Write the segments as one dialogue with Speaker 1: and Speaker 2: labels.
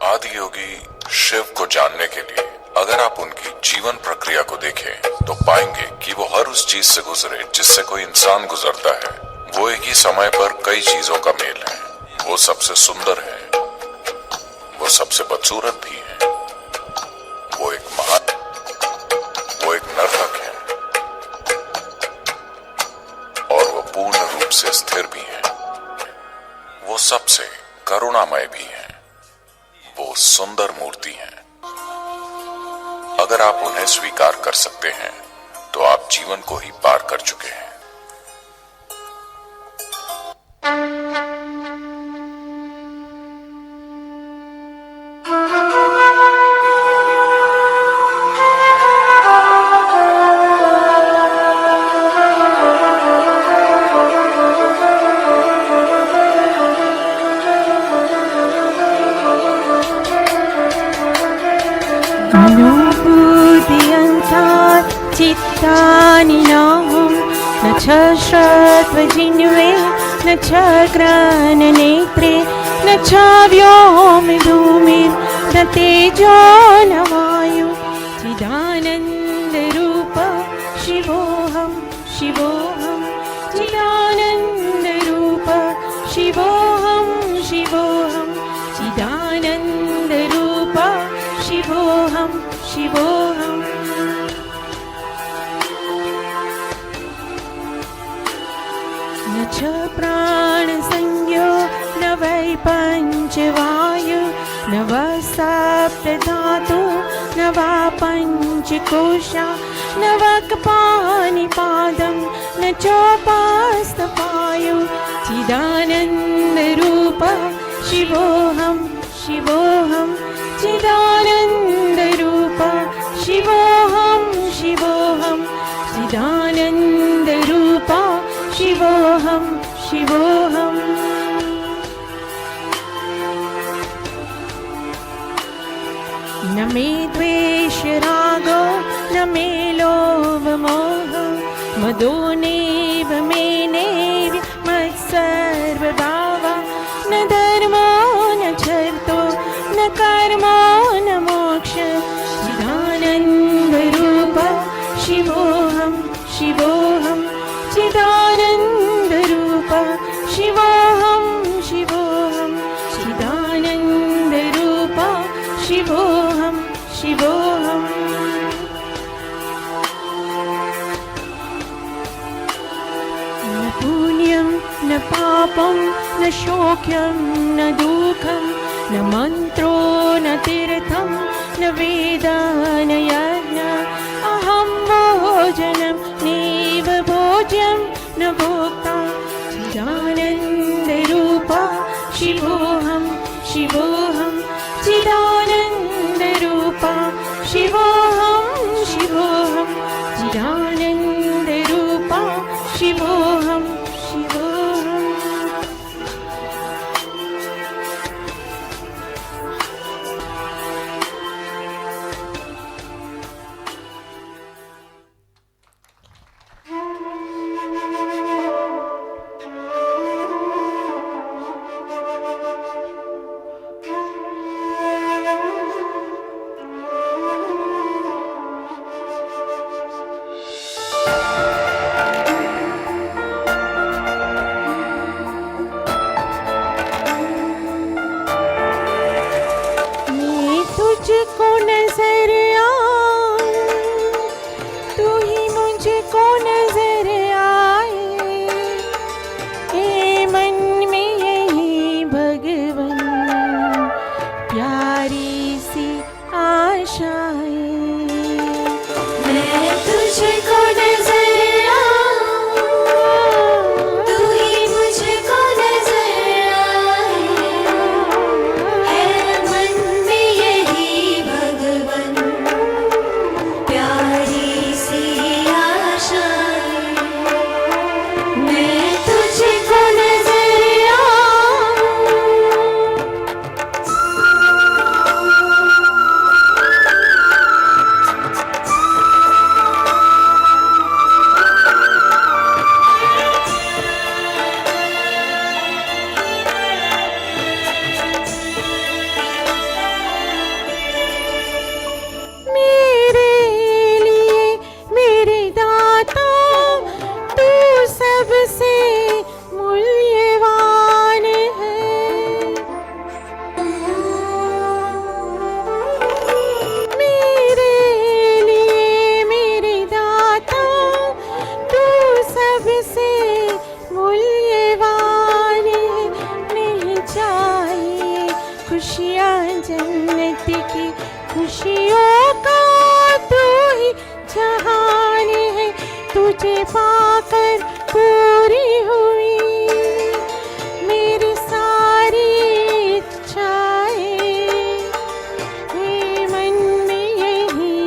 Speaker 1: आदि योगी शिव को जानने के लिए अगर आप उनकी जीवन प्रक्रिया को देखें तो पाएंगे कि वो हर उस चीज से गुजरे जिससे कोई इंसान गुजरता है। वो एक ही समय पर कई चीजों का मेल है। वो सबसे सुंदर है, वो सबसे बदसूरत भी है, वो एक नर्तक है और वो पूर्ण रूप से स्थिर भी है। वो सबसे करुणामय भी है। वो सुंदर मूर्ति है। अगर आप उन्हें स्वीकार कर सकते हैं तो आप जीवन को ही पार कर चुके हैं।
Speaker 2: चित्तानि नाहं न च श्रत्वजिह्वे न च घ्राणनेत्रे न च व्योमधूमिर्न तेजो न वायु चिदानन्दरूप शिवोऽहं शिवोऽहं चिदानन्दरूप शिवोऽहं शिवोऽहं चिदानन्दरूप शिवोऽहं शिवोऽहम् न च प्राणसंज्ञो न वै पञ्चवायु न वा सप्तधातु न वा पञ्चकोशा न वा कपानिपादं न चोपास्तपायु चिदानन्दरूप शिवोऽहं शिवोऽहं चिदानन्दरूप शिवोऽहं शिवोऽहं चिदानन्दरूप शिवोऽहं शिवोऽहम् न मे द्वेषरागो न मे लोभमोहः मदो नैव मे नैव मत्सर्वभावः न धर्मो न चर्तो न कर्मो न मोक्षः चिदानन्दरूप शिवोऽहं शिवोऽहं चिदानन्दरूप शिवोऽहं शिवोऽहं चिदानन्दरूप शिवोऽहं शिवोऽहम् न पुण्यं न पापं न शोक्यं न दुःखं न मन्त्रो न तीर्थं न वेदा न यज्ञः अहं भोजनं नैव भोज्यं न भोक्ता चिदानन्दरूप शिवोऽहं शिवोऽहं चिदानन्दरूप शिवोऽहं शिवोऽहं चिदानन्दरूप शिवोऽहं शिवोऽहम् भक्ति की खुशियों का तू ही जहान है, तुझे पाकर पूरी हुई मेरी सारी इच्छाएं। हे मन में यही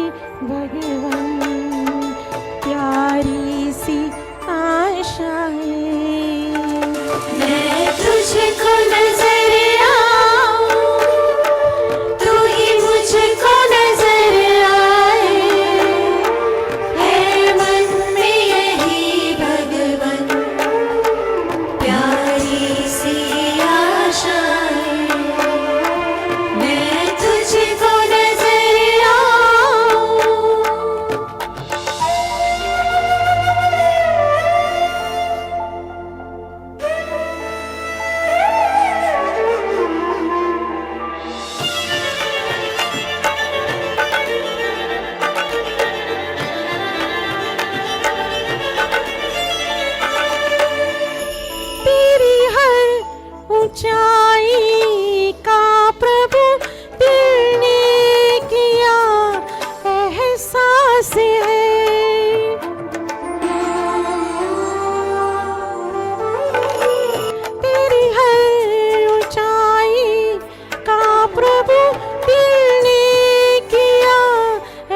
Speaker 2: भगवन प्यारी सी आशाएं। मैं तुझको नजर आऊं, तू ही मुझको नजर आए। है मन में यही भगवन प्यारी सी आशाएं। मैं तुझको नजर आऊं। तेरी हर ऊंचाई का प्रभु दिल ने किया एहसास है। तेरी हर ऊंचाई का प्रभु दिल ने किया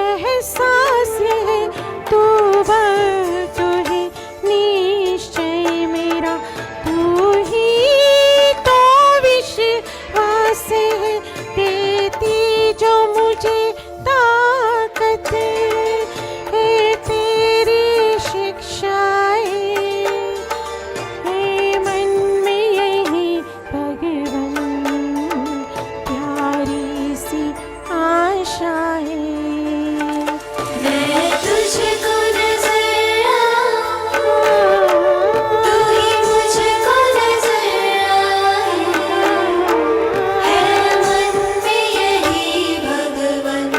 Speaker 2: एहसास है। तू भक्त है निश्चय मेरा, तू ही तो विश्वास है। देती जो मुझे ताकत है तेरी शिक्षाएं। हे मन में यही भगवन प्यारी सी आशाएं। मैं तुझको नजर आऊं, तू ही मुझको नजर आए। है मन में यही भगवन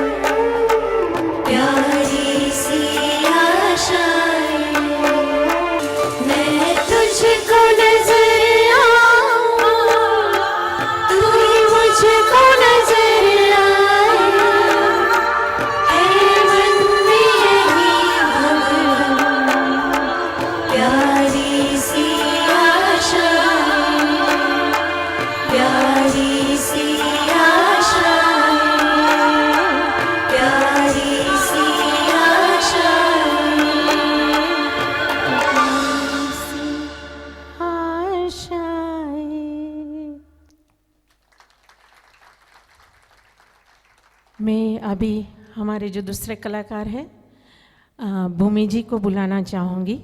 Speaker 2: प्यारी सी आशाएं। मैं तुझको नजर आऊं, तू ही मुझको नजर आए। है मन में यही भगवन प्यारी सी आशाएं। प्यारी सी आशाएं। प्यारी सी आशाएं। प्यारी सी आशाएं। मैं अभी हमारे जो दूसरे कलाकार हैं भूमि जी को बुलाना चाहूँगी।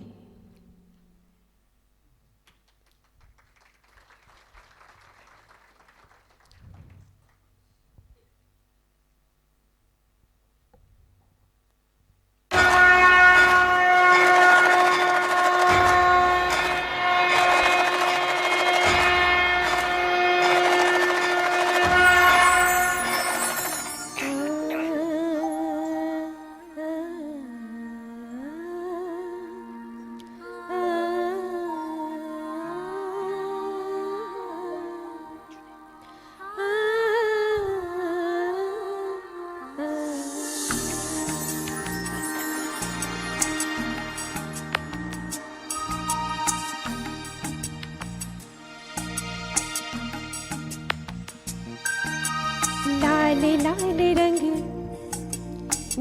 Speaker 2: लाल लाल रंग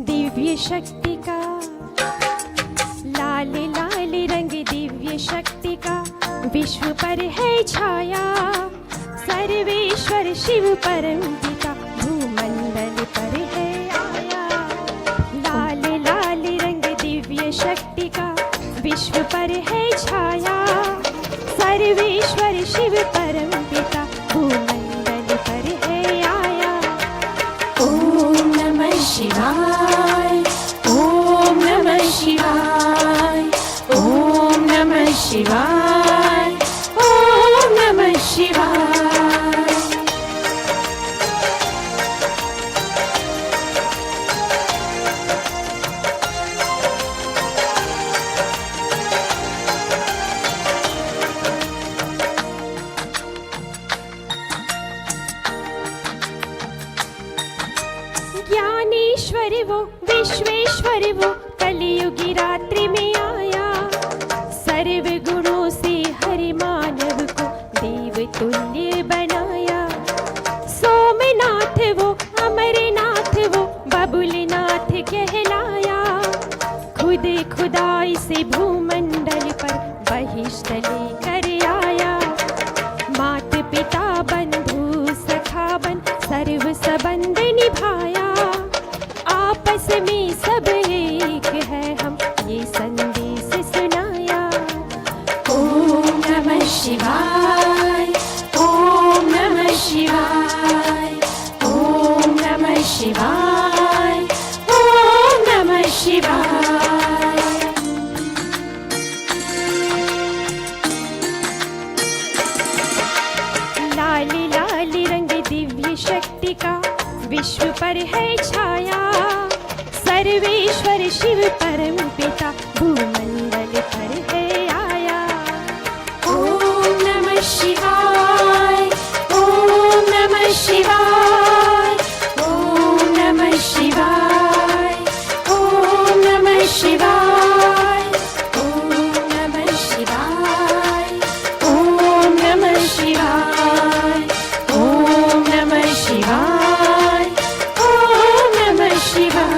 Speaker 2: दिव्य शक्ति का, लाल लाल रंग दिव्य शक्ति का विश्व पर है छाया। सर्वेश्वर शिव परम पिता भूमंडल पर है आया। लाल लाल रंग दिव्य शक्ति का विश्व पर है छाया। सर्वेश्वर शिव परम पिता भूमंडल पर है आया। ओम नमः शिवाय, ओम नमः शिवाय, ओम नमः शिवाय, ओम नमः शिवाय। विश्वेश्वर वो कलियुगी रात्रि में आया। सर्व गुणों से हरि मानव को देव तुल्य बनाया। सोमनाथ वो अमरनाथ वो बबुलनाथ कहलाया। खुद खुदाई से भूमंडल पर बहिष्ठ लेकर आया। मात पिता बंधु सखा बन सर्व संबंध निभाया। आपस में सब एक है हम ये संदेश सुनाया। ओम नमः शिवाय, ओम नमः शिवाय, ओम नमः शिवाय, ओम नमः शिवाय। लाल लाल रंग दिव्य शक्ति का विश्व पर है छाया। सर्वेश्वर शिव परम पिता भूमंडल पर है आया। ओम नमः शिवाय, ओम नमः शिवाय, ओम नमः शिवाय, ओम नमः शिवाय, ओम नमः शिवाय, ओम नमः शिवाय, ओम नमः शिवाय, ओम नमः शिवाय।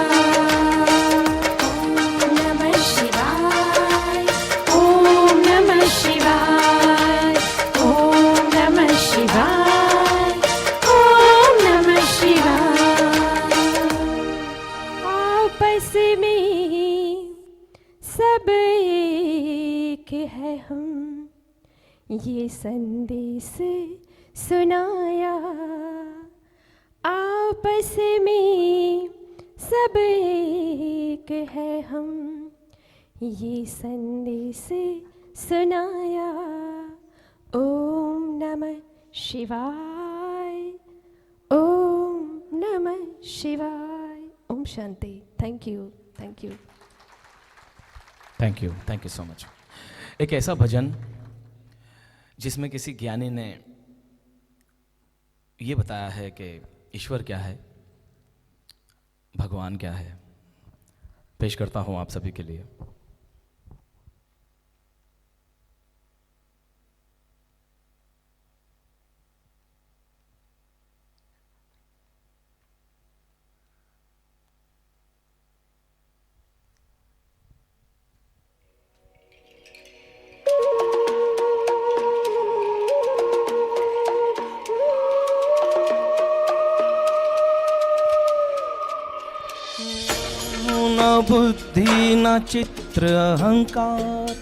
Speaker 2: सब एक है हम ये संदेश सुनाया। आपस में सब एक है हम ये संदेश सुनाया। ओम नमः शिवाय, ओम नमः शिवाय। ओम शांति। Thank you, thank you,
Speaker 3: thank you so much. एक ऐसा भजन जिसमें किसी ज्ञानी ने ये बताया है कि ईश्वर क्या है, भगवान क्या है, पेश करता हूं आप सभी के लिए। न बुद्धि न चित्र अहंकार,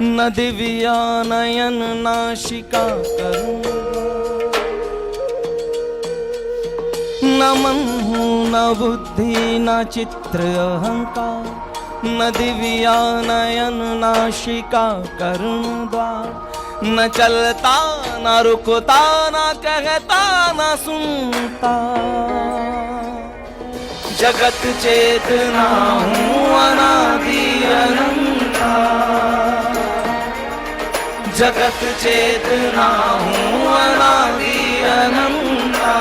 Speaker 3: न दिव्या नयन नाशिका करुण, न मन न बुद्धि न चित्र अहंकार, न दिव्या नयन नाशिका करुण द्वार, न चलता न रुकता न कहता न सुनता, जगत चेतना हूँ अनादि अनंता, जगत चेतना हूँ अनादि अनंता।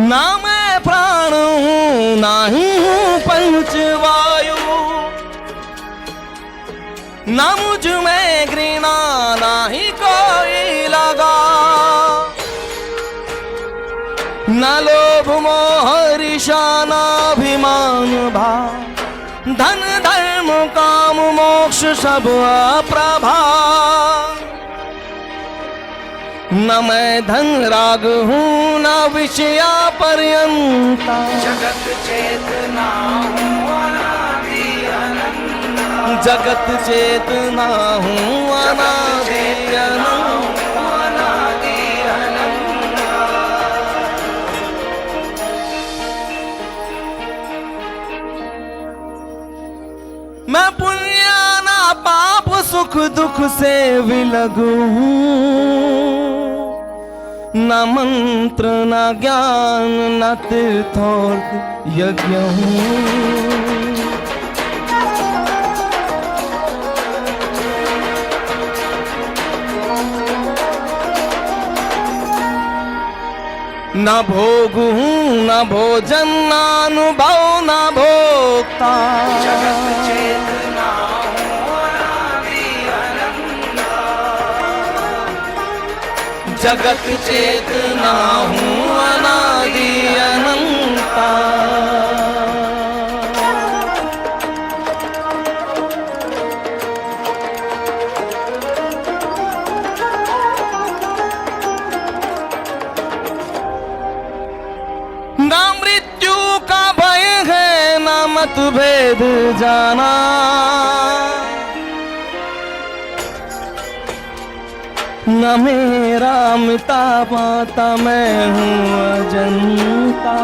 Speaker 3: ना मैं प्राण हूँ ना ही हूँ पंचवायु, ना मुझ में घृणा ना ही कोई लगा, न लोभ मोह ईर्ष्या नाभिमान भाव, धन धर्म काम मोक्ष सब अप्रभा। न मैं धन राग हूँ न विषया पर्यंता, जगत चेतना हूँ अनादि अनंता, जगत चेतना हूँ अनादि अनंता। मैं पुण्य ना पाप
Speaker 4: सुख दुख से विलग हूँ, न मंत्र न ज्ञान न तीर्थोर्थ यज्ञ हूँ। न भोग हूँ न भोजन न अनुभव न भोक्ता, जगत चेतना हूँ अनादि अनंता। ना मृत्यु का भय है ना मतभेद जाना, न मेरा मिटा पाता मैं हूँ अजंता।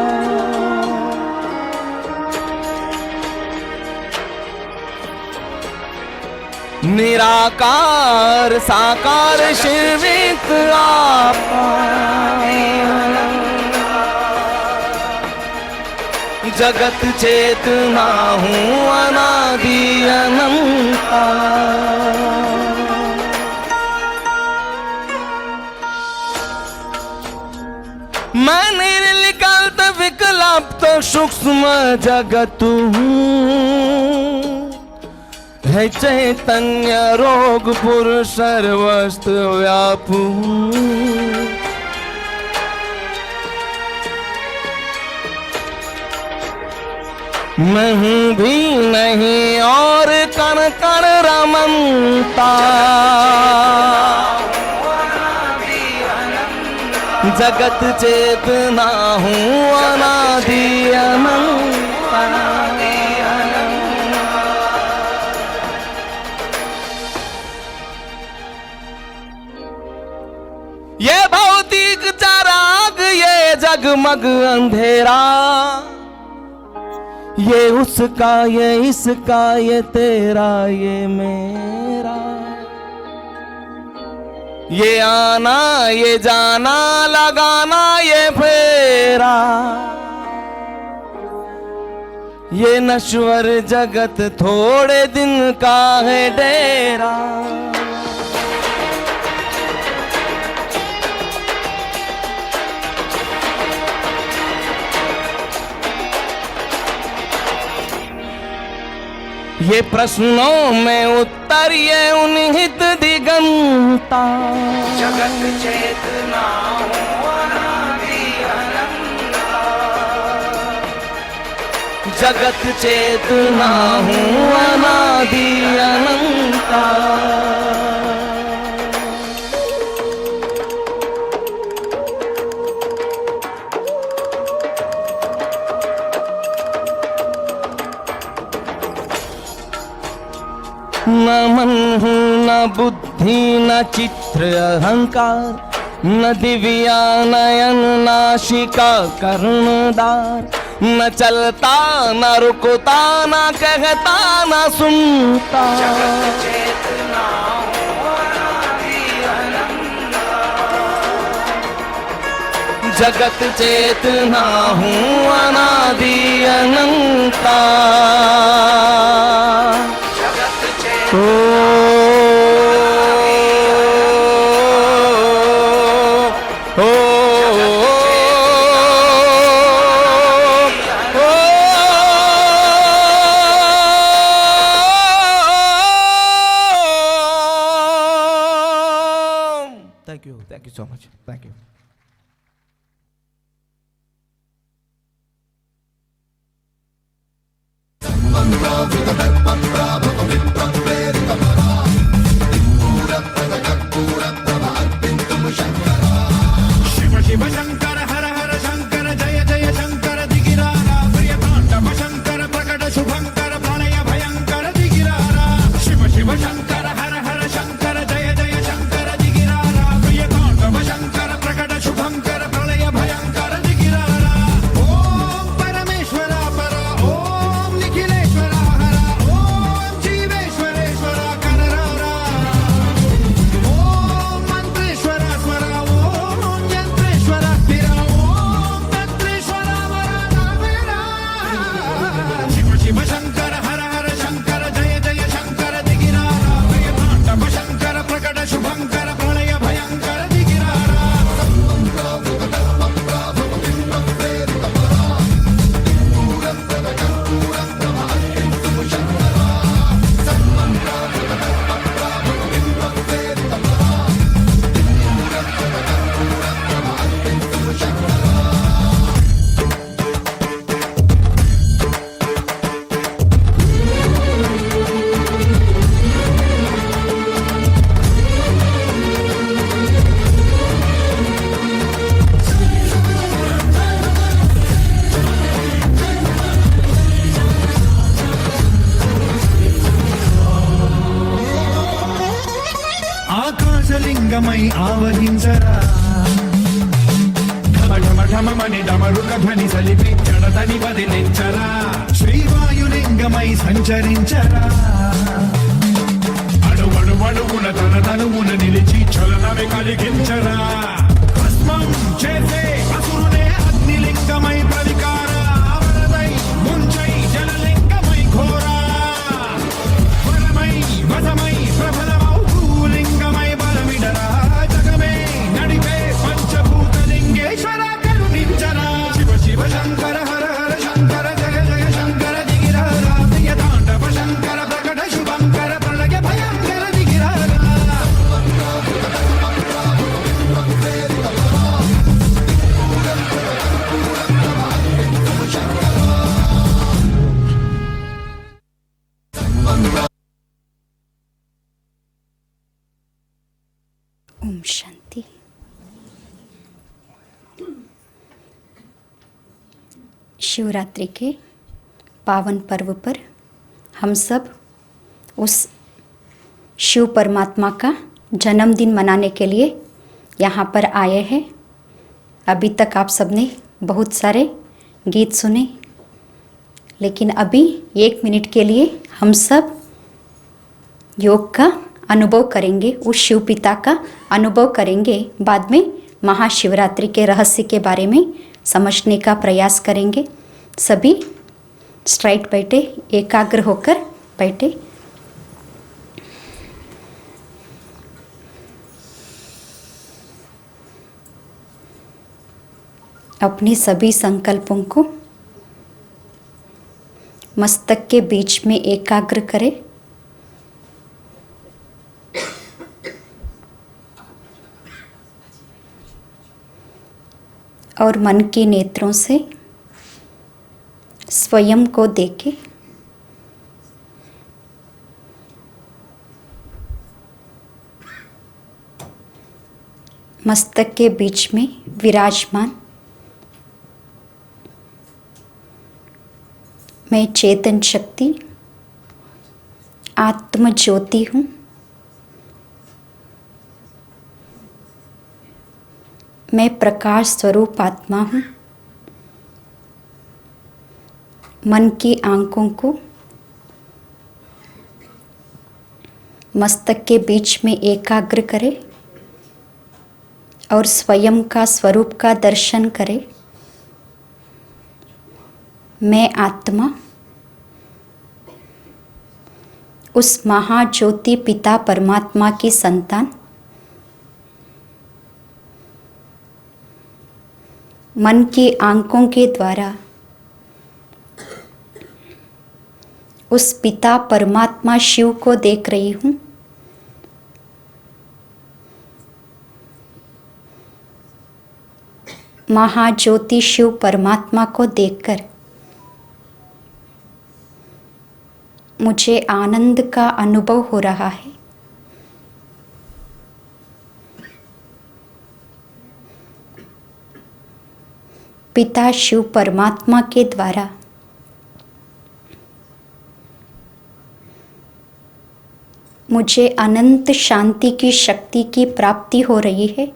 Speaker 4: निराकार साकार शिवित आपा, जगत चेतना हूँ अनादि अनंता। मैं निर्विकल्प विकल्प सूक्ष्म जगत हूँ, है चैतन्य रोग पुरुष सर्वस्त्र व्यापू। मैं हूँ भी नहीं और कण कण रमनता, जगत चेतना हूँ अनादि अनंता। ये भौतिक चराग ये जगमग अंधेरा, ये उसका ये इसका ये तेरा ये मेरा, ये आना ये जाना लगाना ये फेरा, ये नश्वर जगत थोड़े दिन का है डेरा। ये प्रश्नों में उत्तर ये उन्हित दिगंता,
Speaker 5: जगत चेतना हूँ अनादि अनंता।
Speaker 4: जगत चेतना हूँ अनादि अनंता। न मन हूँ न बुद्धि न चित्र अहंकार, न दिव्या नयन नाशिका कर्णदार, न चलता न रुकता न कहता न सुनता,
Speaker 5: जगत चेतना हूँ अनादि अनंता।
Speaker 4: जगत चेतना हूँ अनादि अनंता। ओ Thank you so much. Thank you.
Speaker 6: Shiv Shiv Shankar हर हर शंकर जय जय शंकर दिगिरारा प्रियतांडव शंकर प्रकट शुभंकर प्रणय भयंकर दिगिरारा शिव शिव शंकर हर हर शंकर जय जय शंकर दिगिरारा प्रियतांडव शंकर प्रकट शुभंकर प्रणय भयंकर दिगिरारा ओम परमेश्वरा परा ओम निखिलेश्वरा हरा शिव शंकर हर हर शंकर जय जय शंकर दिगिरारा प्रिय तांडव शंकर प्रकट शुभंकर प्रलय भयंकर दिगिरारा ఆకాశలింగమై ఆవహించరా ఢమ ఢమ ఢమమని డమరుక ధ్వని సలిపి జడతని వదిలించరా శ్రీవాయులింగమై సంచరించరా అడుగడుగడుగున తన తనువున నిలిచి చలనమే కలిగించరా భస్మం చేసే అసురునే అగ్నిలింగమై ప్రవికార వరదై ముంచై జలలింగమై ఘోరా వరమై వసమై ప్రబలమౌ భూలింగమై బలమిడరా జగమే నడిపే పంచభూతలింగేశ్వర కరుణించరా శివ శివ శంకర హర హర శంకర జయ జయ శంకర దిగిరారా ప్రియ తాండవ శంకర ప్రకట శుభంకర ప్రళయ భయంకర దిగిరారా
Speaker 7: ओम शांति। शिवरात्रि के पावन पर्व पर हम सब उस शिव परमात्मा का जन्मदिन मनाने के लिए यहाँ पर आए हैं। अभी तक आप सबने बहुत सारे गीत सुने, लेकिन अभी 1 मिनट के लिए हम सब योग का अनुभव करेंगे, उस शिव पिता का अनुभव करेंगे। बाद में महाशिवरात्रि के रहस्य के बारे में समझने का प्रयास करेंगे। सभी स्ट्राइट बैठे, एकाग्र होकर बैठे। अपने सभी संकल्पों को मस्तक के बीच में एकाग्र करें। और मन के नेत्रों से स्वयं को देखें। मस्तक के बीच में विराजमान मैं चेतन शक्ति आत्म ज्योति हूँ। मैं प्रकाश स्वरूप आत्मा हूँ। मन की आंखों को मस्तक के बीच में एकाग्र करें और स्वयं का स्वरूप का दर्शन करें। मैं आत्मा उस महाज्योति पिता परमात्मा की संतान मन की आंखों के द्वारा उस पिता परमात्मा शिव को देख रही हूँ। महाज्योति शिव परमात्मा को देखकर मुझे आनंद का अनुभव हो रहा है। पिता शिव परमात्मा के द्वारा मुझे अनंत शांति की शक्ति की प्राप्ति हो रही है।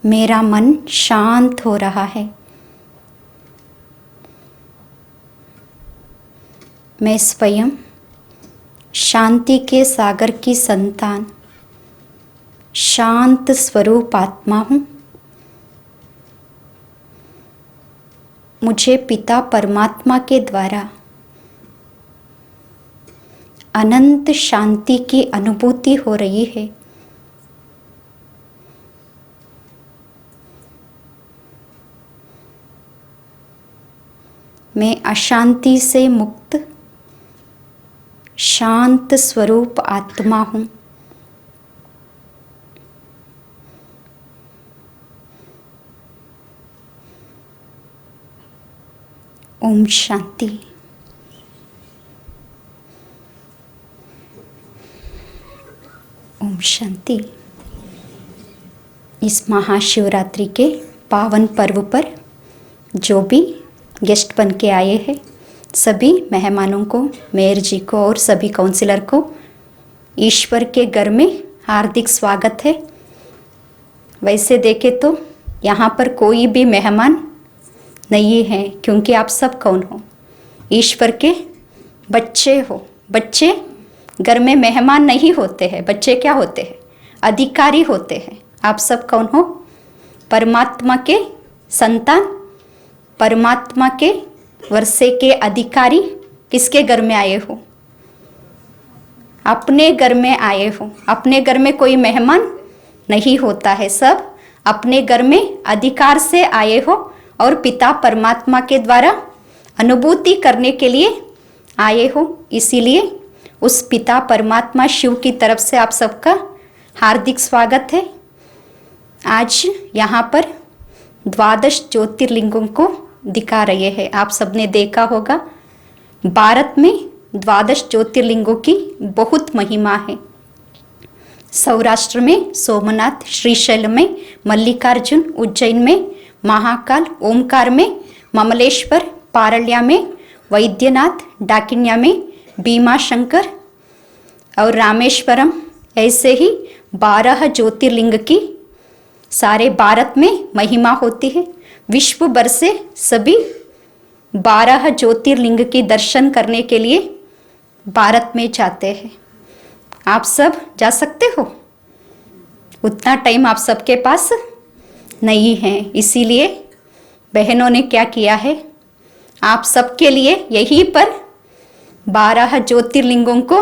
Speaker 7: मेरा मन शांत हो रहा है। मैं स्वयं शांति के सागर की संतान शांत स्वरूप आत्मा हूँ। मुझे पिता परमात्मा के द्वारा अनंत शांति की अनुभूति हो रही है। मैं अशांति से मुक्त शांत स्वरूप आत्मा हूँ। ओम शांति। ओम शांति। इस महाशिवरात्रि के पावन पर्व पर जो भी गेस्ट बन के आए हैं, सभी मेहमानों को, मेयर जी को और सभी काउंसिलर को ईश्वर के घर में हार्दिक स्वागत है। वैसे देखे तो यहाँ पर कोई भी मेहमान नहीं है, क्योंकि आप सब कौन हो? ईश्वर के बच्चे हो। बच्चे घर में मेहमान नहीं होते हैं, बच्चे क्या होते हैं? अधिकारी होते हैं। आप सब कौन हो? परमात्मा के संतान, परमात्मा के वर्षे के अधिकारी। किसके घर में आए हो? अपने घर में आए हो। अपने घर में कोई मेहमान नहीं होता है, सब अपने घर में अधिकार से आए हो और पिता परमात्मा के द्वारा अनुभूति करने के लिए आए हो। इसीलिए उस पिता परमात्मा शिव की तरफ से आप सबका हार्दिक स्वागत है। आज यहाँ पर 12 ज्योतिर्लिंगों को दिखा रहे हैं। आप सबने देखा होगा, भारत में 12 ज्योतिर्लिंगों की बहुत महिमा है। सौराष्ट्र में सोमनाथ, श्रीशैल में मल्लिकार्जुन, उज्जैन में महाकाल, ओमकार में ममलेश्वर, पारल्या में वैद्यनाथ, डाकिन्या में भीमा शंकर और रामेश्वरम। ऐसे ही 12 ज्योतिर्लिंग की सारे भारत में महिमा होती है। विश्व भर से सभी 12 ज्योतिर्लिंग की दर्शन करने के लिए भारत में जाते हैं। आप सब जा सकते हो? उतना टाइम आप सबके पास नहीं है, इसीलिए बहनों ने क्या किया है, आप सबके लिए यहीं पर 12 ज्योतिर्लिंगों को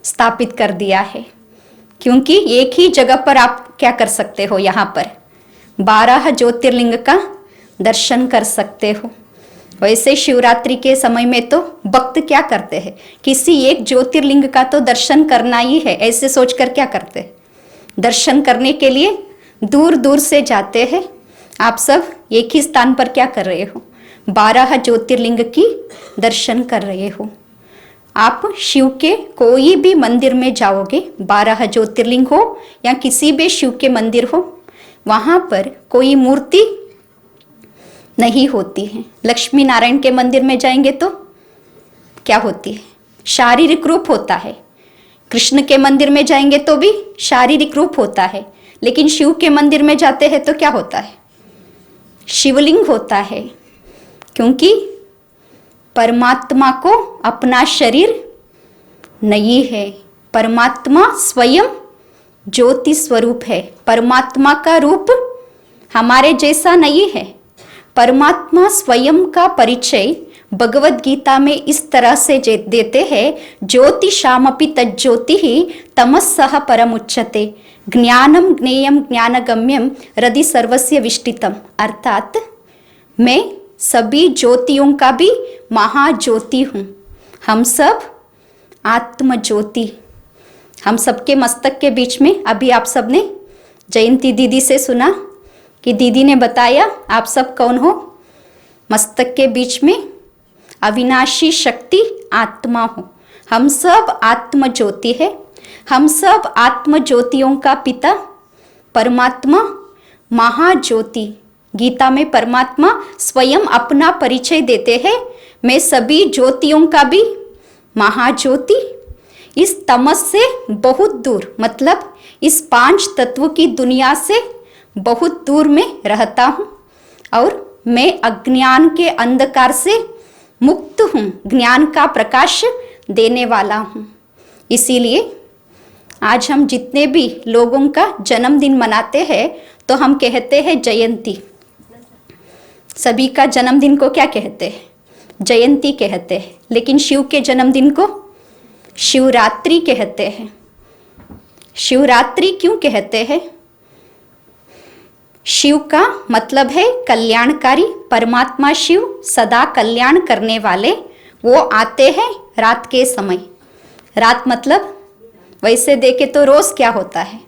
Speaker 7: स्थापित कर दिया है। क्योंकि एक ही जगह पर आप क्या कर सकते हो, यहाँ पर 12 ज्योतिर्लिंग का दर्शन कर सकते हो। वैसे शिवरात्रि के समय में तो भक्त क्या करते हैं, किसी एक ज्योतिर्लिंग का तो दर्शन करना ही है, ऐसे सोचकर क्या करते हैं, दर्शन करने के लिए दूर दूर से जाते हैं। आप सब एक ही स्थान पर क्या कर रहे हो, 12 ज्योतिर्लिंग की दर्शन कर रहे हो। आप शिव के कोई भी मंदिर में जाओगे, 12 ज्योतिर्लिंग हो या किसी भी शिव के मंदिर हो, वहाँ पर कोई मूर्ति नहीं होती है। लक्ष्मी नारायण के मंदिर में जाएंगे तो क्या होती है, शारीरिक रूप होता है। कृष्ण के मंदिर में जाएंगे तो भी शारीरिक रूप होता है। लेकिन शिव के मंदिर में जाते हैं तो क्या होता है, शिवलिंग होता है। क्योंकि परमात्मा को अपना शरीर नहीं है, परमात्मा स्वयं ज्योति स्वरूप है। परमात्मा का रूप हमारे जैसा नहीं है। परमात्मा स्वयं का परिचय भगवद गीता में इस तरह से देते हैं, ज्योतिषामपि तज्ज्योति ही तमस्सह परमुच्यते, ज्ञानम ज्ञेयम ज्ञानगम्यम हृदि सर्वस्य विष्टितम। अर्थात मैं सभी ज्योतियों का भी महाज्योति हूँ। हम सब आत्म ज्योति। हम सबके मस्तक के बीच में, अभी आप सब ने जयंती दीदी से सुना कि दीदी ने बताया आप सब कौन हो, मस्तक के बीच में अविनाशी शक्ति आत्मा हो। हम सब आत्म ज्योति है। हम सब आत्म ज्योतियों का पिता परमात्मा महाज्योति। गीता में परमात्मा स्वयं अपना परिचय देते हैं, मैं सभी ज्योतियों का भी महाज्योति, इस तमस से बहुत दूर, मतलब इस 5 तत्व की दुनिया से बहुत दूर में रहता हूँ और मैं अज्ञान के अंधकार से मुक्त हूँ, ज्ञान का प्रकाश देने वाला हूँ। इसीलिए आज हम जितने भी लोगों का जन्मदिन मनाते हैं तो हम कहते हैं जयंती। सभी का जन्मदिन को क्या कहते हैं? जयंती कहते हैं। लेकिन शिव के जन्मदिन को शिवरात्रि कहते हैं। शिवरात्रि क्यों कहते हैं? शिव का मतलब है कल्याणकारी। परमात्मा शिव सदा कल्याण करने वाले, वो आते हैं रात के समय। रात मतलब वैसे देखे तो रोज क्या होता है,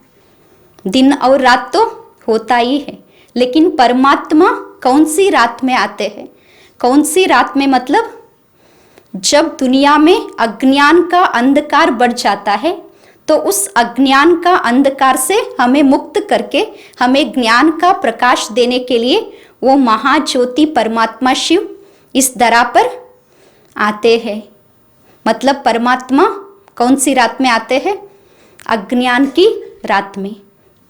Speaker 7: दिन और रात तो होता ही है। लेकिन परमात्मा कौन सी रात में आते हैं? कौन सी रात में मतलब जब दुनिया में अज्ञान का अंधकार बढ़ जाता है, तो उस अज्ञान का अंधकार से हमें मुक्त करके हमें ज्ञान का प्रकाश देने के लिए वो महाज्योति परमात्मा शिव इस धरा पर आते हैं। मतलब परमात्मा कौन सी रात में आते हैं? अज्ञान की रात में।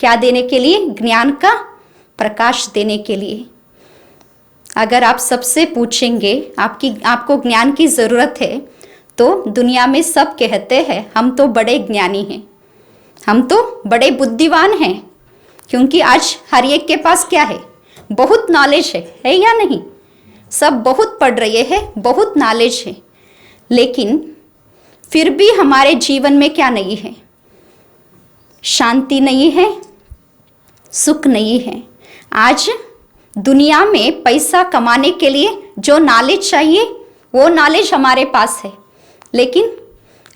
Speaker 7: क्या देने के लिए? ज्ञान का प्रकाश देने के लिए। अगर आप सबसे पूछेंगे आपको ज्ञान की ज़रूरत है, तो दुनिया में सब कहते हैं हम तो बड़े ज्ञानी हैं, हम तो बड़े बुद्धिमान हैं, क्योंकि आज हर एक के पास क्या है? बहुत नॉलेज है या नहीं? सब बहुत पढ़ रहे हैं, बहुत नॉलेज है, लेकिन फिर भी हमारे जीवन में क्या नहीं है? शांति नहीं है, सुख नहीं है। आज दुनिया में पैसा कमाने के लिए जो नॉलेज चाहिए वो नॉलेज हमारे पास है, लेकिन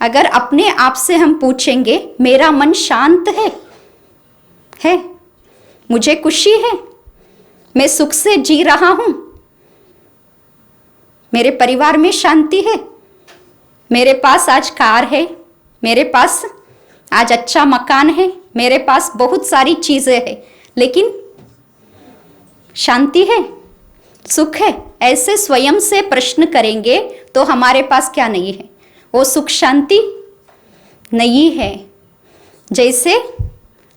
Speaker 7: अगर अपने आप से हम पूछेंगे मेरा मन शांत है, मुझे खुशी है, मैं सुख से जी रहा हूँ, मेरे परिवार में शांति है, मेरे पास आज कार है, मेरे पास आज अच्छा मकान है, मेरे पास बहुत सारी चीज़ें हैं, लेकिन शांति है, सुख है, ऐसे स्वयं से प्रश्न करेंगे तो हमारे पास क्या नहीं है? वो सुख शांति नहीं है। जैसे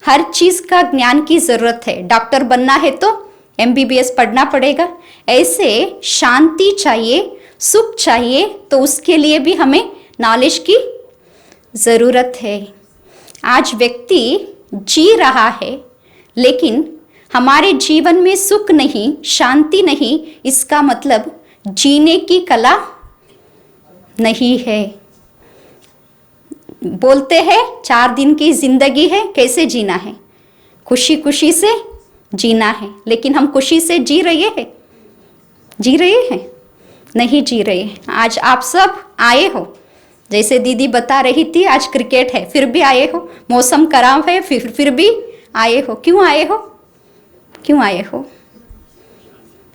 Speaker 7: हर चीज़ का ज्ञान की ज़रूरत है, डॉक्टर बनना है तो MBBS पढ़ना पड़ेगा, ऐसे शांति चाहिए, सुख चाहिए, तो उसके लिए भी हमें नॉलेज की ज़रूरत है। आज व्यक्ति जी रहा है, लेकिन हमारे जीवन में सुख नहीं, शांति नहीं, इसका मतलब जीने की कला नहीं है। बोलते हैं 4 दिन की जिंदगी है, कैसे जीना है? खुशी खुशी से जीना है, लेकिन हम खुशी से जी रहे हैं? नहीं जी रहे। आज आप सब आए हो, जैसे दीदी बता रही थी आज क्रिकेट है, फिर भी आए हो, मौसम खराब है, फिर भी आए हो। क्यों आए हो?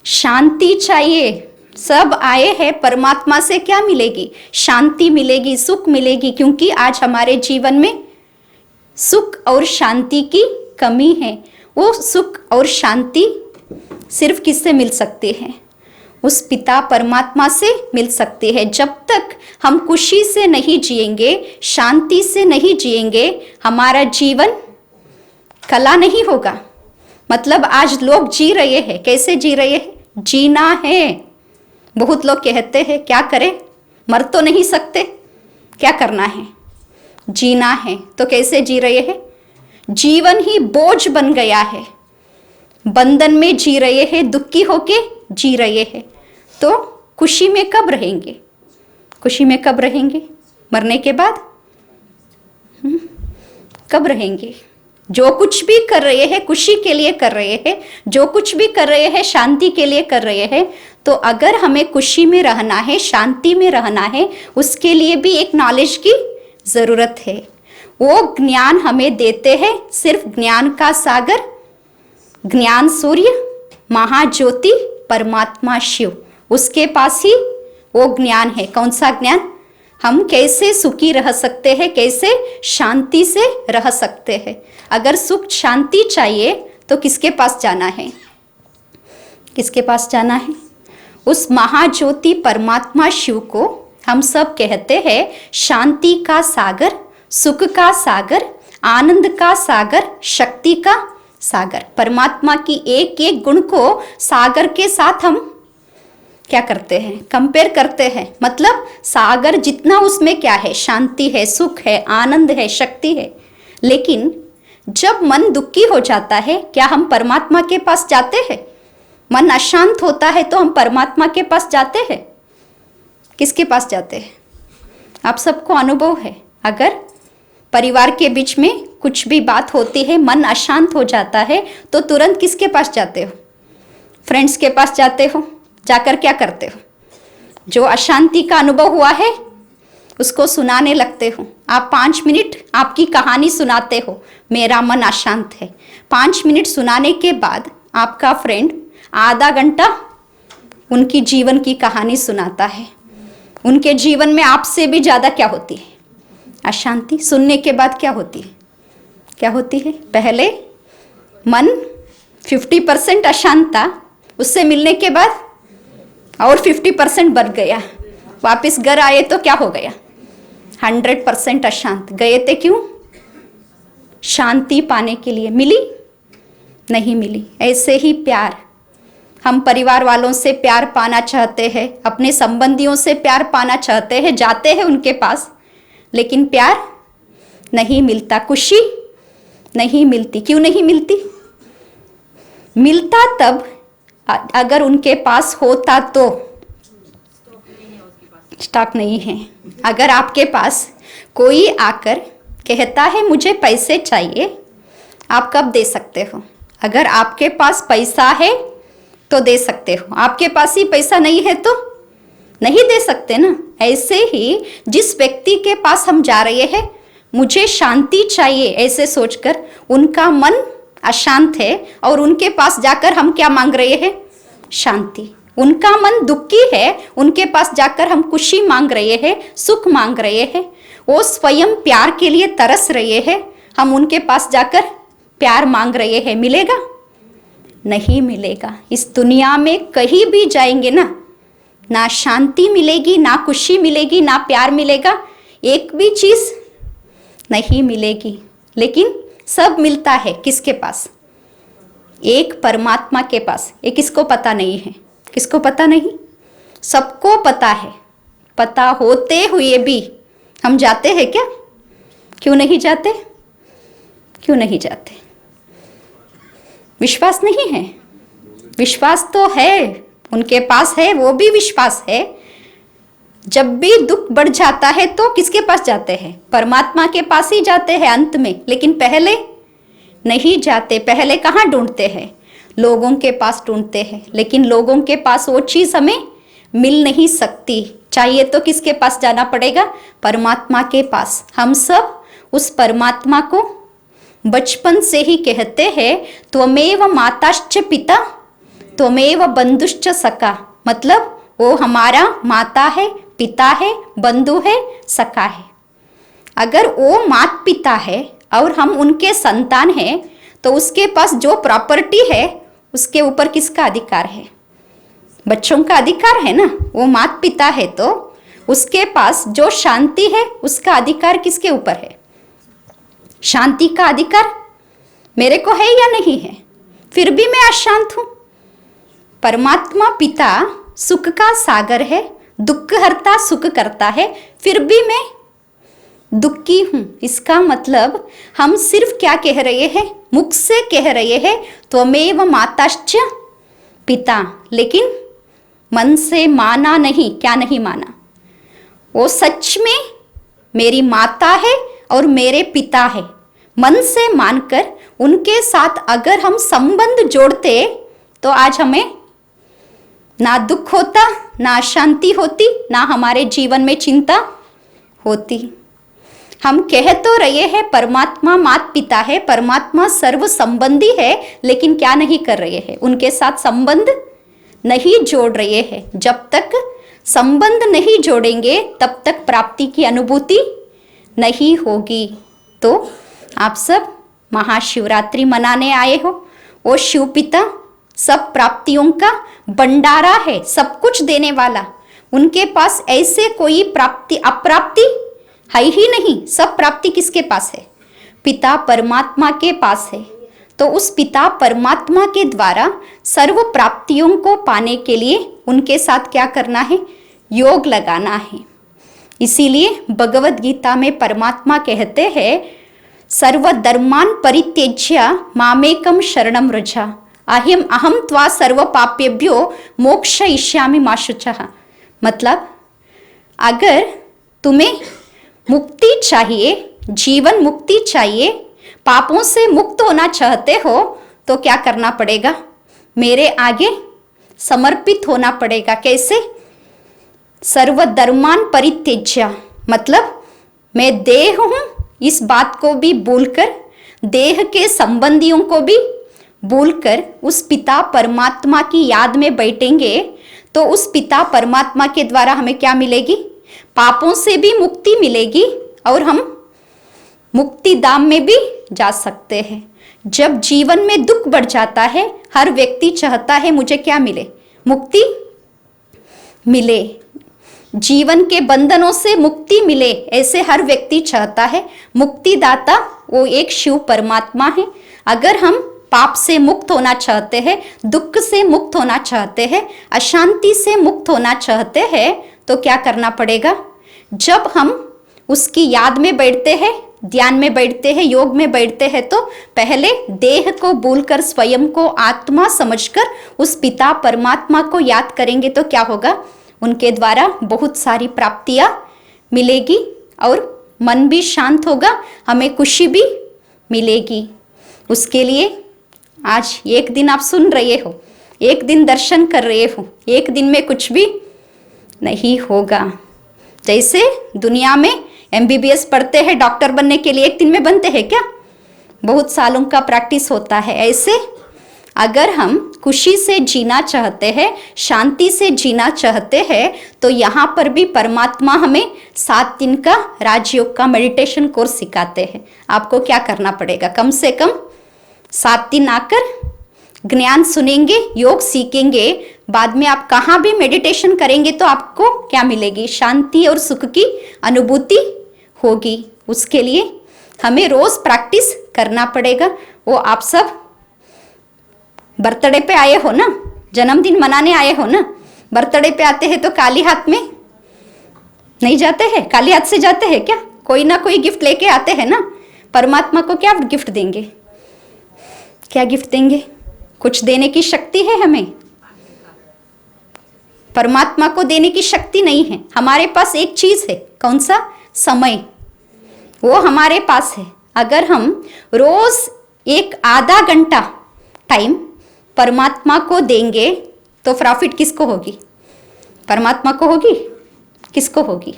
Speaker 7: शांति चाहिए। सब आए हैं, परमात्मा से क्या मिलेगी? शांति मिलेगी, सुख मिलेगी, क्योंकि आज हमारे जीवन में सुख और शांति की कमी है। वो सुख और शांति सिर्फ किससे मिल सकती है? उस पिता परमात्मा से मिल सकती है। जब तक हम खुशी से नहीं जिएंगे, शांति से नहीं जिएंगे, हमारा जीवन कला नहीं होगा। मतलब आज लोग जी रहे हैं, कैसे जी रहे हैं? जीना है। बहुत लोग कहते हैं क्या करें, मर तो नहीं सकते, क्या करना है? जीना है। तो कैसे जी रहे हैं? जीवन ही बोझ बन गया है, बंधन में जी रहे हैं, दुखी होके जी रहे हैं। तो खुशी में कब रहेंगे? मरने के बाद कब रहेंगे? जो कुछ भी कर रहे हैं खुशी के लिए कर रहे हैं, जो कुछ भी कर रहे हैं शांति के लिए कर रहे हैं। तो अगर हमें खुशी में रहना है, शांति में रहना है, उसके लिए भी एक नॉलेज की ज़रूरत है। वो ज्ञान हमें देते हैं सिर्फ ज्ञान का सागर, ज्ञान सूर्य, महाज्योति परमात्मा शिव, उसके पास ही वो ज्ञान है। कौन सा ज्ञान? हम कैसे सुखी रह सकते हैं, कैसे शांति से रह सकते हैं। अगर सुख शांति चाहिए तो किसके पास जाना है? उस महाज्योति परमात्मा शिव को हम सब कहते हैं शांति का सागर, सुख का सागर, आनंद का सागर, शक्ति का सागर। परमात्मा की एक एक गुण को सागर के साथ हम क्या करते हैं? कंपेयर करते हैं। मतलब सागर जितना उसमें क्या है? शांति है, सुख है, आनंद है, शक्ति है। लेकिन जब मन दुखी हो जाता है, क्या हम परमात्मा के पास जाते हैं? मन अशांत होता है तो हम परमात्मा के पास जाते हैं, किसके पास जाते हैं? आप सबको अनुभव है, अगर परिवार के बीच में कुछ भी बात होती है, मन अशांत हो जाता है तो तुरंत किसके पास जाते हो? फ्रेंड्स के पास जाते हो। जाकर क्या करते हो? जो अशांति का अनुभव हुआ है उसको सुनाने लगते हो। आप 5 मिनट आपकी कहानी सुनाते हो, मेरा मन अशांत है। 5 मिनट सुनाने के बाद आपका फ्रेंड आधा घंटा उनकी जीवन की कहानी सुनाता है। उनके जीवन में आपसे भी ज़्यादा क्या होती है? अशांति। सुनने के बाद क्या होती है? क्या होती है? पहले मन 50% अशांत था, उससे मिलने के बाद और 50% बढ़ गया। वापस घर आए तो क्या हो गया? 100% अशांत। गए थे क्यों? शांति पाने के लिए। मिली? नहीं मिली। ऐसे ही प्यार, हम परिवार वालों से प्यार पाना चाहते हैं, अपने संबंधियों से प्यार पाना चाहते हैं, जाते हैं उनके पास, लेकिन प्यार नहीं मिलता, खुशी नहीं मिलती। क्यों नहीं मिलती? मिलता तब अगर उनके पास होता तो। स्टॉक नहीं है। अगर आपके पास कोई आकर कहता है मुझे पैसे चाहिए, आप कब दे सकते हो? अगर आपके पास पैसा है तो दे सकते हो, आपके पास ही पैसा नहीं है तो नहीं दे सकते ना। ऐसे ही जिस व्यक्ति के पास हम जा रहे हैं, मुझे शांति चाहिए ऐसे सोचकर उनका मन अशांत है और उनके पास जाकर हम क्या मांग रहे हैं? शांति। उनका मन दुखी है, उनके पास जाकर हम खुशी मांग रहे हैं, सुख मांग रहे हैं। वो स्वयं प्यार के लिए तरस रहे हैं, हम उनके पास जाकर प्यार मांग रहे हैं। मिलेगा? नहीं मिलेगा। इस दुनिया में कहीं भी जाएंगे ना शांति मिलेगी, ना खुशी मिलेगी, ना प्यार मिलेगा, एक भी चीज नहीं मिलेगी। लेकिन सब मिलता है किसके पास? एक परमात्मा के पास। ये किसको पता नहीं है? किसको पता नहीं? सबको पता है। पता होते हुए भी हम जाते हैं क्या? क्यों नहीं जाते? क्यों नहीं जाते? विश्वास नहीं है। विश्वास तो है, उनके पास है, वो भी विश्वास है। जब भी दुख बढ़ जाता है तो किसके पास जाते हैं? परमात्मा के पास ही जाते हैं अंत में। लेकिन पहले नहीं जाते। पहले कहाँ ढूंढते हैं? लोगों के पास ढूंढते हैं। लेकिन लोगों के पास वो चीज हमें मिल नहीं सकती। चाहिए तो किसके पास जाना पड़ेगा? परमात्मा के पास। हम सब उस परमात्मा को बचपन से ही कहते हैं, त्वमेव माताश्च पिता त्वमेव बंधुश्च सखा। मतलब वो हमारा माता है, पिता है, बंधु है, सखा है। अगर वो माता पिता है और हम उनके संतान हैं तो उसके पास जो प्रॉपर्टी है उसके ऊपर किसका अधिकार है? बच्चों का अधिकार है ना। वो माता पिता है तो उसके पास जो शांति है उसका अधिकार किसके ऊपर है? शांति का अधिकार मेरे को है या नहीं है? फिर भी मैं अशांत हूं। परमात्मा पिता सुख का सागर है, दुख हरता सुख करता है, फिर भी मैं दुखी हूं। इसका मतलब हम सिर्फ क्या कह रहे हैं? मुख से कह रहे हैं त्वमेव माताश्च पिता, लेकिन मन से माना नहीं। क्या नहीं माना? वो सच में मेरी माता है और मेरे पिता है। मन से मानकर उनके साथ अगर हम संबंध जोड़ते तो आज हमें ना दुख होता, ना शांति होती, ना हमारे जीवन में चिंता होती। हम कह तो रहे हैं परमात्मा माता पिता है, परमात्मा सर्व संबंधी है, लेकिन क्या नहीं कर रहे हैं? उनके साथ संबंध नहीं जोड़ रहे हैं। जब तक संबंध नहीं जोड़ेंगे तब तक प्राप्ति की अनुभूति नहीं होगी। तो आप सब महाशिवरात्रि मनाने आए हो। वो शिव पिता सब प्राप्तियों का भंडारा है, सब कुछ देने वाला। उनके पास ऐसे कोई प्राप्ति अप्राप्ति है ही नहीं। सब प्राप्ति किसके पास है? पिता परमात्मा के पास है। तो उस पिता परमात्मा के द्वारा सर्व प्राप्तियों को पाने के लिए उनके साथ क्या करना है? योग लगाना है। इसीलिए भगवद गीता में परमात्मा कहते हैं सर्वधर्मान परित्यज्य मामेकम शरणम व्रज। अहम अहम त्वा सर्व पाप्येभ्यो मोक्षयिष्यामि मा शुचः। मतलब अगर तुम्हें मुक्ति चाहिए, जीवन मुक्ति चाहिए, पापों से मुक्त होना चाहते हो, तो क्या करना पड़ेगा? मेरे आगे समर्पित होना पड़ेगा। कैसे? सर्वधर्मान परित्यज्य, मतलब मैं देह हूं इस बात को भी भूलकर, देह के संबंधियों को भी भूलकर उस पिता परमात्मा की याद में बैठेंगे, तो उस पिता परमात्मा के द्वारा हमें क्या मिलेगी? पापों से भी मुक्ति मिलेगी और हम मुक्ति धाम में भी जा सकते हैं। जब जीवन में दुख बढ़ जाता है, हर व्यक्ति चाहता है मुझे क्या मिले? मुक्ति मिले, जीवन के बंधनों से मुक्ति मिले, ऐसे हर व्यक्ति चाहता है। मुक्तिदाता वो एक शिव परमात्मा है। अगर हम पाप से मुक्त होना चाहते हैं, दुख से मुक्त होना चाहते हैं, अशांति से मुक्त होना चाहते हैं, तो क्या करना पड़ेगा? जब हम उसकी याद में बैठते हैं, ध्यान में बैठते हैं, योग में बैठते हैं, तो पहले देह को भूलकर स्वयं को आत्मा समझकर उस पिता परमात्मा को याद करेंगे, तो क्या होगा? उनके द्वारा बहुत सारी प्राप्तियां मिलेगी और मन भी शांत होगा, हमें खुशी भी मिलेगी। उसके लिए आज एक दिन आप सुन रहे हो, एक दिन दर्शन कर रहे हो, एक दिन में कुछ भी नहीं होगा। जैसे दुनिया में MBBS पढ़ते हैं डॉक्टर बनने के लिए, एक दिन में बनते हैं क्या? बहुत सालों का प्रैक्टिस होता है। ऐसे अगर हम खुशी से जीना चाहते हैं, शांति से जीना चाहते हैं, तो यहाँ पर भी परमात्मा हमें 7 दिन का राजयोग का मेडिटेशन कोर्स सिखाते हैं। आपको क्या करना पड़ेगा? कम से कम 7 दिन आकर ज्ञान सुनेंगे, योग सीखेंगे, बाद में आप कहाँ भी मेडिटेशन करेंगे तो आपको क्या मिलेगी? शांति और सुख की अनुभूति होगी। उसके लिए हमें रोज प्रैक्टिस करना पड़ेगा। वो आप सब बर्थडे पे आए हो ना, जन्मदिन मनाने आए हो ना, बर्थडे पे आते हैं तो खाली हाथ में नहीं जाते हैं, खाली हाथ से जाते हैं क्या? कोई ना कोई गिफ्ट लेके आते हैं ना। परमात्मा को क्या गिफ्ट देंगे? क्या गिफ्ट देंगे? कुछ देने की शक्ति है हमें? परमात्मा को देने की शक्ति नहीं है। हमारे पास एक चीज है, कौन सा? समय। वो हमारे पास है। अगर हम रोज एक आधा घंटा टाइम परमात्मा को देंगे तो प्रॉफिट किसको होगी? परमात्मा को होगी? किसको होगी?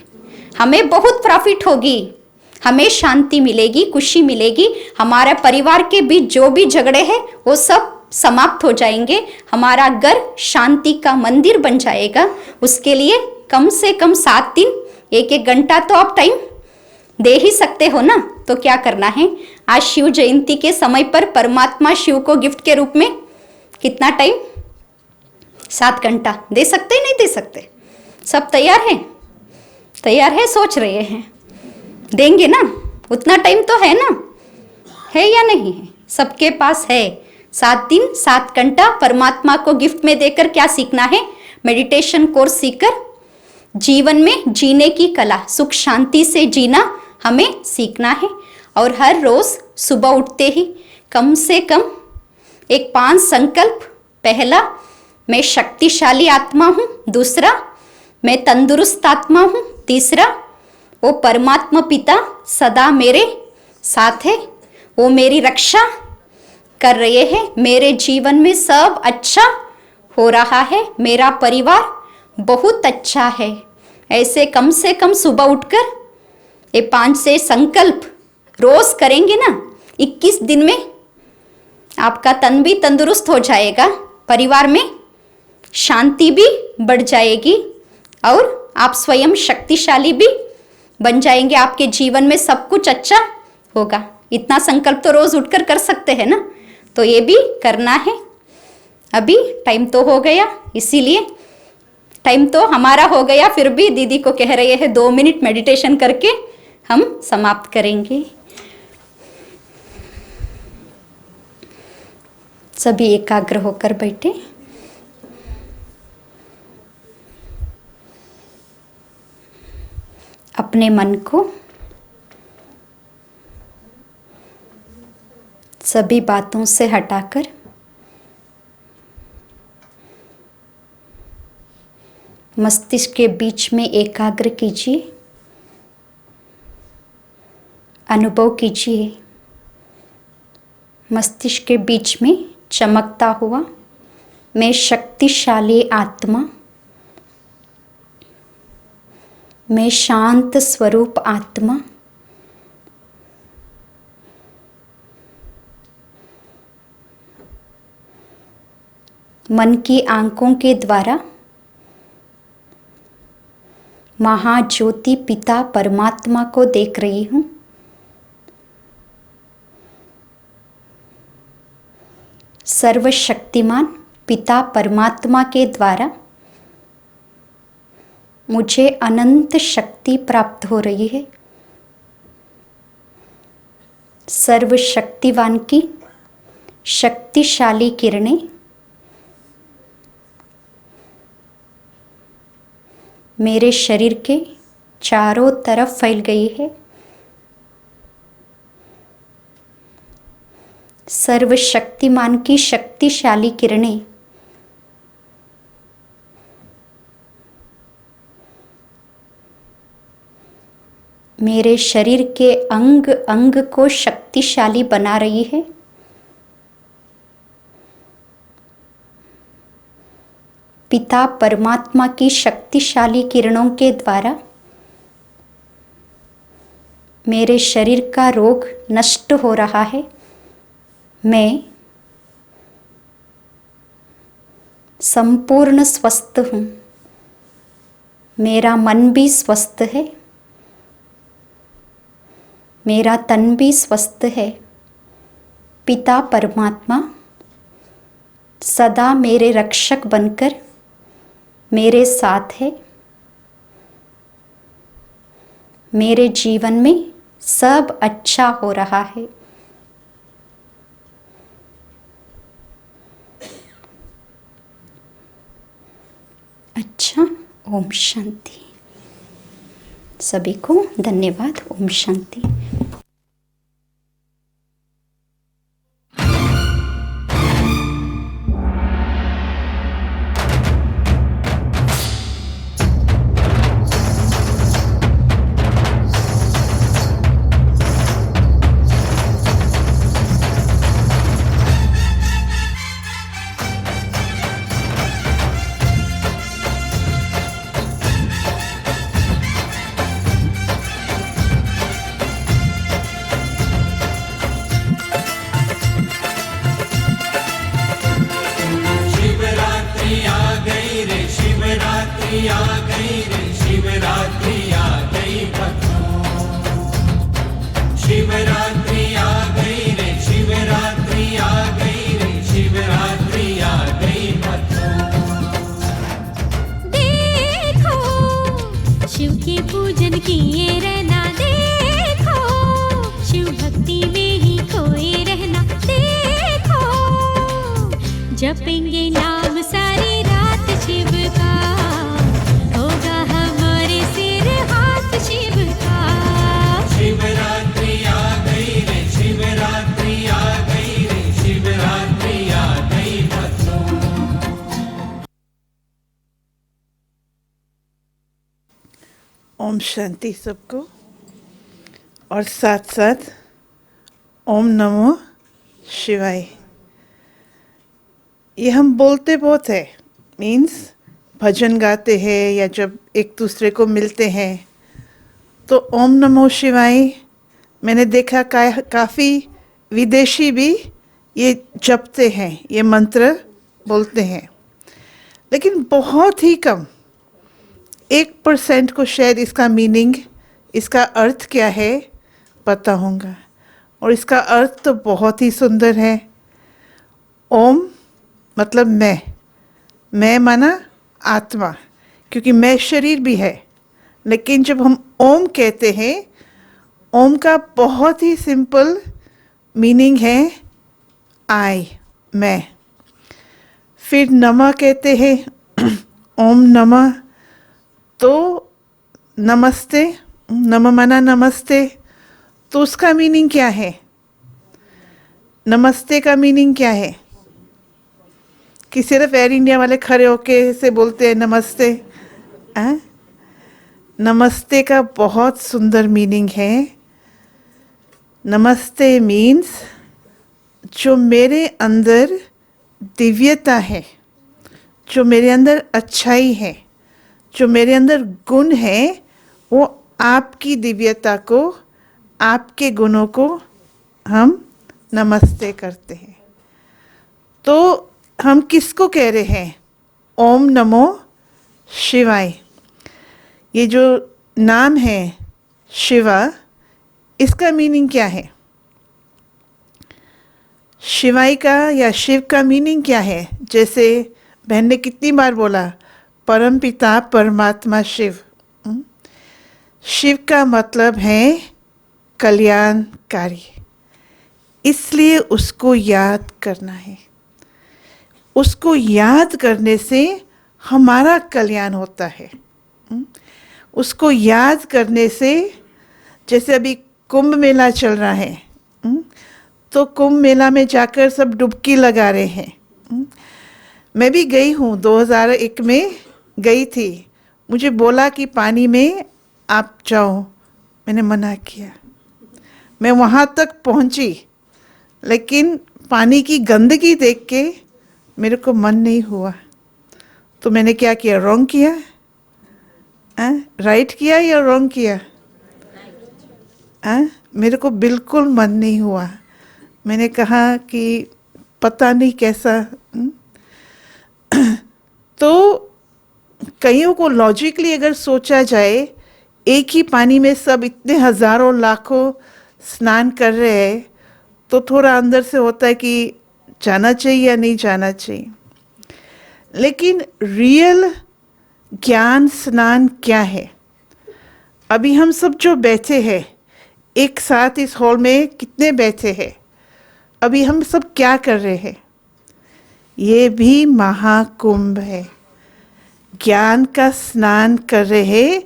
Speaker 7: हमें बहुत प्रॉफिट होगी, हमें शांति मिलेगी, खुशी मिलेगी। हमारे परिवार के बीच जो भी झगड़े हैं वो सब समाप्त हो जाएंगे, हमारा घर शांति का मंदिर बन जाएगा। उसके लिए कम से कम 7 दिन 1-1 घंटा तो आप टाइम दे ही सकते हो ना। तो क्या करना है? आज शिव जयंती के समय पर परमात्मा शिव को गिफ्ट के रूप में कितना टाइम? 7 घंटा दे सकते हैं? नहीं दे सकते? सब तैयार हैं? तैयार है? सोच रहे हैं देंगे ना? उतना टाइम तो है ना? है या नहीं है? सबके पास है। 7 दिन 7 घंटा परमात्मा को गिफ्ट में देकर क्या सीखना है? मेडिटेशन कोर्स सीखकर जीवन में जीने की कला, सुख शांति से जीना हमें सीखना है। और हर रोज सुबह उठते ही कम से कम एक 5 संकल्प। पहला, मैं शक्तिशाली आत्मा हूँ। दूसरा, मैं तंदुरुस्त आत्मा हूँ। तीसरा, वो परमात्मा पिता सदा मेरे साथ है, वो मेरी रक्षा कर रहे हैं, मेरे जीवन में सब अच्छा हो रहा है, मेरा परिवार बहुत अच्छा है। ऐसे कम से कम सुबह उठकर ये 5 से संकल्प रोज करेंगे ना, 21 दिन में आपका तन भी तंदुरुस्त हो जाएगा, परिवार में शांति भी बढ़ जाएगी और आप स्वयं शक्तिशाली भी बन जाएंगे। आपके जीवन में सब कुछ अच्छा होगा। इतना संकल्प तो रोज उठकर कर सकते हैं ना, तो ये भी करना है। अभी टाइम तो हो गया, इसीलिए टाइम तो हमारा हो गया, फिर भी दीदी को कह रहे हैं 2 मिनट मेडिटेशन करके हम समाप्त करेंगे। सभी एकाग्र होकर बैठे। अपने मन को सभी बातों से हटाकर मस्तिष्क के बीच में एकाग्र कीजिए, अनुभव कीजिए मस्तिष्क के बीच में चमकता हुआ मैं शक्तिशाली आत्मा, मैं शांत स्वरूप आत्मा, मन की आंखों के द्वारा महाज्योति पिता परमात्मा को देख रही हूँ। सर्वशक्तिमान पिता परमात्मा के द्वारा मुझे अनंत शक्ति प्राप्त हो रही है। सर्वशक्तिवान की शक्तिशाली किरणें मेरे शरीर के चारों तरफ फैल गई है। सर्वशक्तिमान की शक्तिशाली किरणें मेरे शरीर के अंग अंग को शक्तिशाली बना रही है। पिता परमात्मा की शक्तिशाली किरणों के द्वारा मेरे शरीर का रोग नष्ट हो रहा है। मैं संपूर्ण स्वस्थ हूँ। मेरा मन भी स्वस्थ है, मेरा तन भी स्वस्थ है। पिता परमात्मा सदा मेरे रक्षक बनकर मेरे साथ है। मेरे जीवन में सब अच्छा हो रहा है। अच्छा, ओम शांति। सभी को धन्यवाद। ओम शांति।
Speaker 2: शिव के पूजन किए रहना, देखो शिव भक्ति में ही खोए रहना, देखो जपेंगे नाम सारी रात शिव का, होगा हमारे सिर हाथ शिव का।
Speaker 5: शिवरात्रि आ गई रे, शिवरात्रि आ गई रे, शिवरात्रि आ गई भक्तों।
Speaker 8: ओम शांति सबको। और साथ साथ ओम नमो शिवाय। ये हम बोलते बहुत है, मीन्स भजन गाते हैं या जब एक दूसरे को मिलते हैं तो ओम नमो शिवाय मैंने देखा काफ़ी विदेशी भी ये जपते हैं, ये मंत्र बोलते हैं, लेकिन बहुत ही कम 1% को शायद इसका मीनिंग, इसका अर्थ क्या है पता होगा। और इसका अर्थ तो बहुत ही सुंदर है। ओम मतलब मैं माना आत्मा, क्योंकि मैं शरीर भी है, लेकिन जब हम ओम कहते हैं, ओम का बहुत ही सिंपल मीनिंग है आई, मैं। फिर नमः कहते हैं, ओम नमः, तो नमस्ते, नमः माना नमस्ते, तो उसका मीनिंग क्या है? नमस्ते का मीनिंग क्या है? कि सिर्फ एयर इंडिया वाले खड़े होके से बोलते हैं नमस्ते, नमस्ते का बहुत सुंदर मीनिंग है। नमस्ते मीन्स जो मेरे अंदर दिव्यता है, जो मेरे अंदर अच्छाई है, जो मेरे अंदर गुण है, वो आपकी दिव्यता को, आपके गुणों को हम नमस्ते करते हैं। तो हम किसको कह रहे हैं? ओम नमो शिवाय। ये जो नाम है शिवा, इसका मीनिंग क्या है? शिवाय का या शिव का मीनिंग क्या है? जैसे बहन ने कितनी बार बोला, परम पिता परमात्मा शिव। शिव का मतलब है कल्याणकारी, इसलिए उसको याद करना है। उसको याद करने से हमारा कल्याण होता है। उसको याद करने से, जैसे अभी कुंभ मेला चल रहा है, तो कुंभ मेला में जाकर सब डुबकी लगा रहे हैं। मैं भी गई हूँ, 2001 में गई थी। मुझे बोला कि पानी में आप जाओ, मैंने मना किया। मैं वहाँ तक पहुँची, लेकिन पानी की गंदगी देख के मेरे को मन नहीं हुआ। तो मैंने क्या किया? रॉन्ग किया? राइट किया या रॉन्ग किया? मेरे को बिल्कुल मन नहीं हुआ। मैंने कहा कि पता नहीं कैसा। तो कईयों को लॉजिकली अगर सोचा जाए, एक ही पानी में सब इतने हजारों लाखों स्नान कर रहे हैं, तो थोड़ा अंदर से होता है कि जाना चाहिए या नहीं जाना चाहिए। लेकिन रियल ज्ञान स्नान क्या है? अभी हम सब जो बैठे हैं एक साथ इस हॉल में, कितने बैठे हैं, अभी हम सब क्या कर रहे हैं? ये भी महाकुंभ है। ज्ञान का स्नान कर रहे हैं,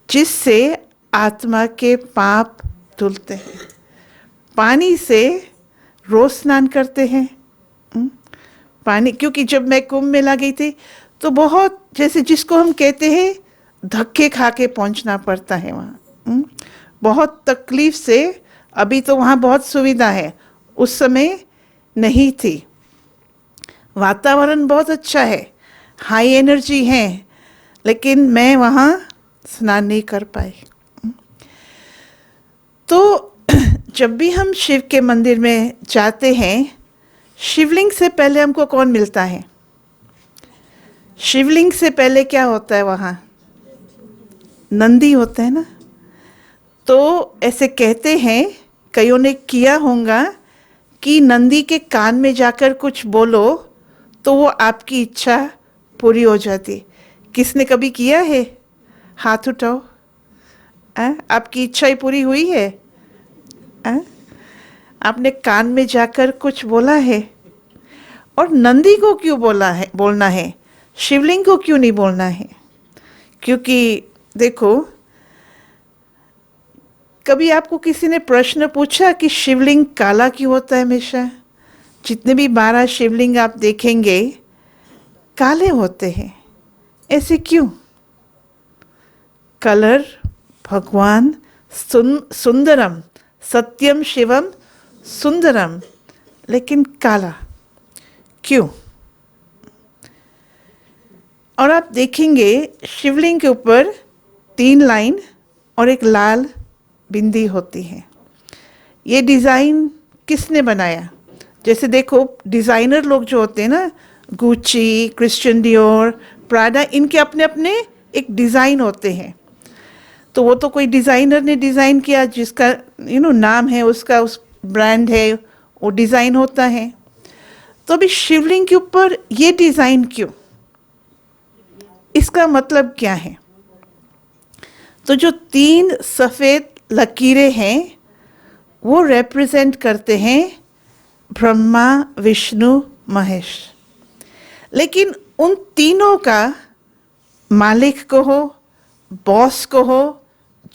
Speaker 8: जिससे आत्मा के पाप धुलते हैं। पानी से रोज स्नान करते हैं। पानी, क्योंकि जब मैं कुंभ मेला गई थी तो बहुत, जैसे जिसको हम कहते हैं, धक्के खा के पहुंचना पड़ता है वहाँ, बहुत तकलीफ से। अभी तो वहाँ बहुत सुविधा है, उस समय नहीं थी। वातावरण बहुत अच्छा है, हाई एनर्जी है, लेकिन मैं वहाँ स्नान नहीं कर पाई। तो जब भी हम शिव के मंदिर में जाते हैं, शिवलिंग से पहले हमको कौन मिलता है? शिवलिंग से पहले क्या होता है वहाँ? नंदी होता है ना। तो ऐसे कहते हैं, कईयों ने किया होगा कि नंदी के कान में जाकर कुछ बोलो तो वो आपकी इच्छा पूरी हो जाती। किसने कभी किया है? हाथ उठाओ। आपकी इच्छा ही पूरी हुई है? आपने कान में जाकर कुछ बोला है? और नंदी को क्यों बोलना है? शिवलिंग को क्यों नहीं बोलना है? क्योंकि देखो, कभी आपको किसी ने प्रश्न पूछा कि शिवलिंग काला क्यों होता है हमेशा? जितने भी 12 शिवलिंग आप देखेंगे काले होते हैं, ऐसे क्यों? कलर भगवान सुंदरम, सत्यम शिवम सुंदरम, लेकिन काला क्यों? और आप देखेंगे शिवलिंग के ऊपर 3 लाइन और एक लाल बिंदी होती है। ये डिज़ाइन किसने बनाया? जैसे देखो, डिज़ाइनर लोग जो होते हैं ना, गुच्ची, क्रिश्चियन डियोर, प्राडा, इनके अपने अपने एक डिज़ाइन होते हैं। तो वो तो कोई डिज़ाइनर ने डिज़ाइन किया, जिसका नाम है, उसका उस ब्रांड है, वो डिज़ाइन होता है। तो अभी शिवलिंग के ऊपर ये डिज़ाइन क्यों? इसका मतलब क्या है? तो जो 3 सफ़ेद लकीरें हैं, वो रिप्रेजेंट करते हैं ब्रह्मा, विष्णु, महेश। लेकिन उन तीनों का मालिक को हो, बॉस को हो,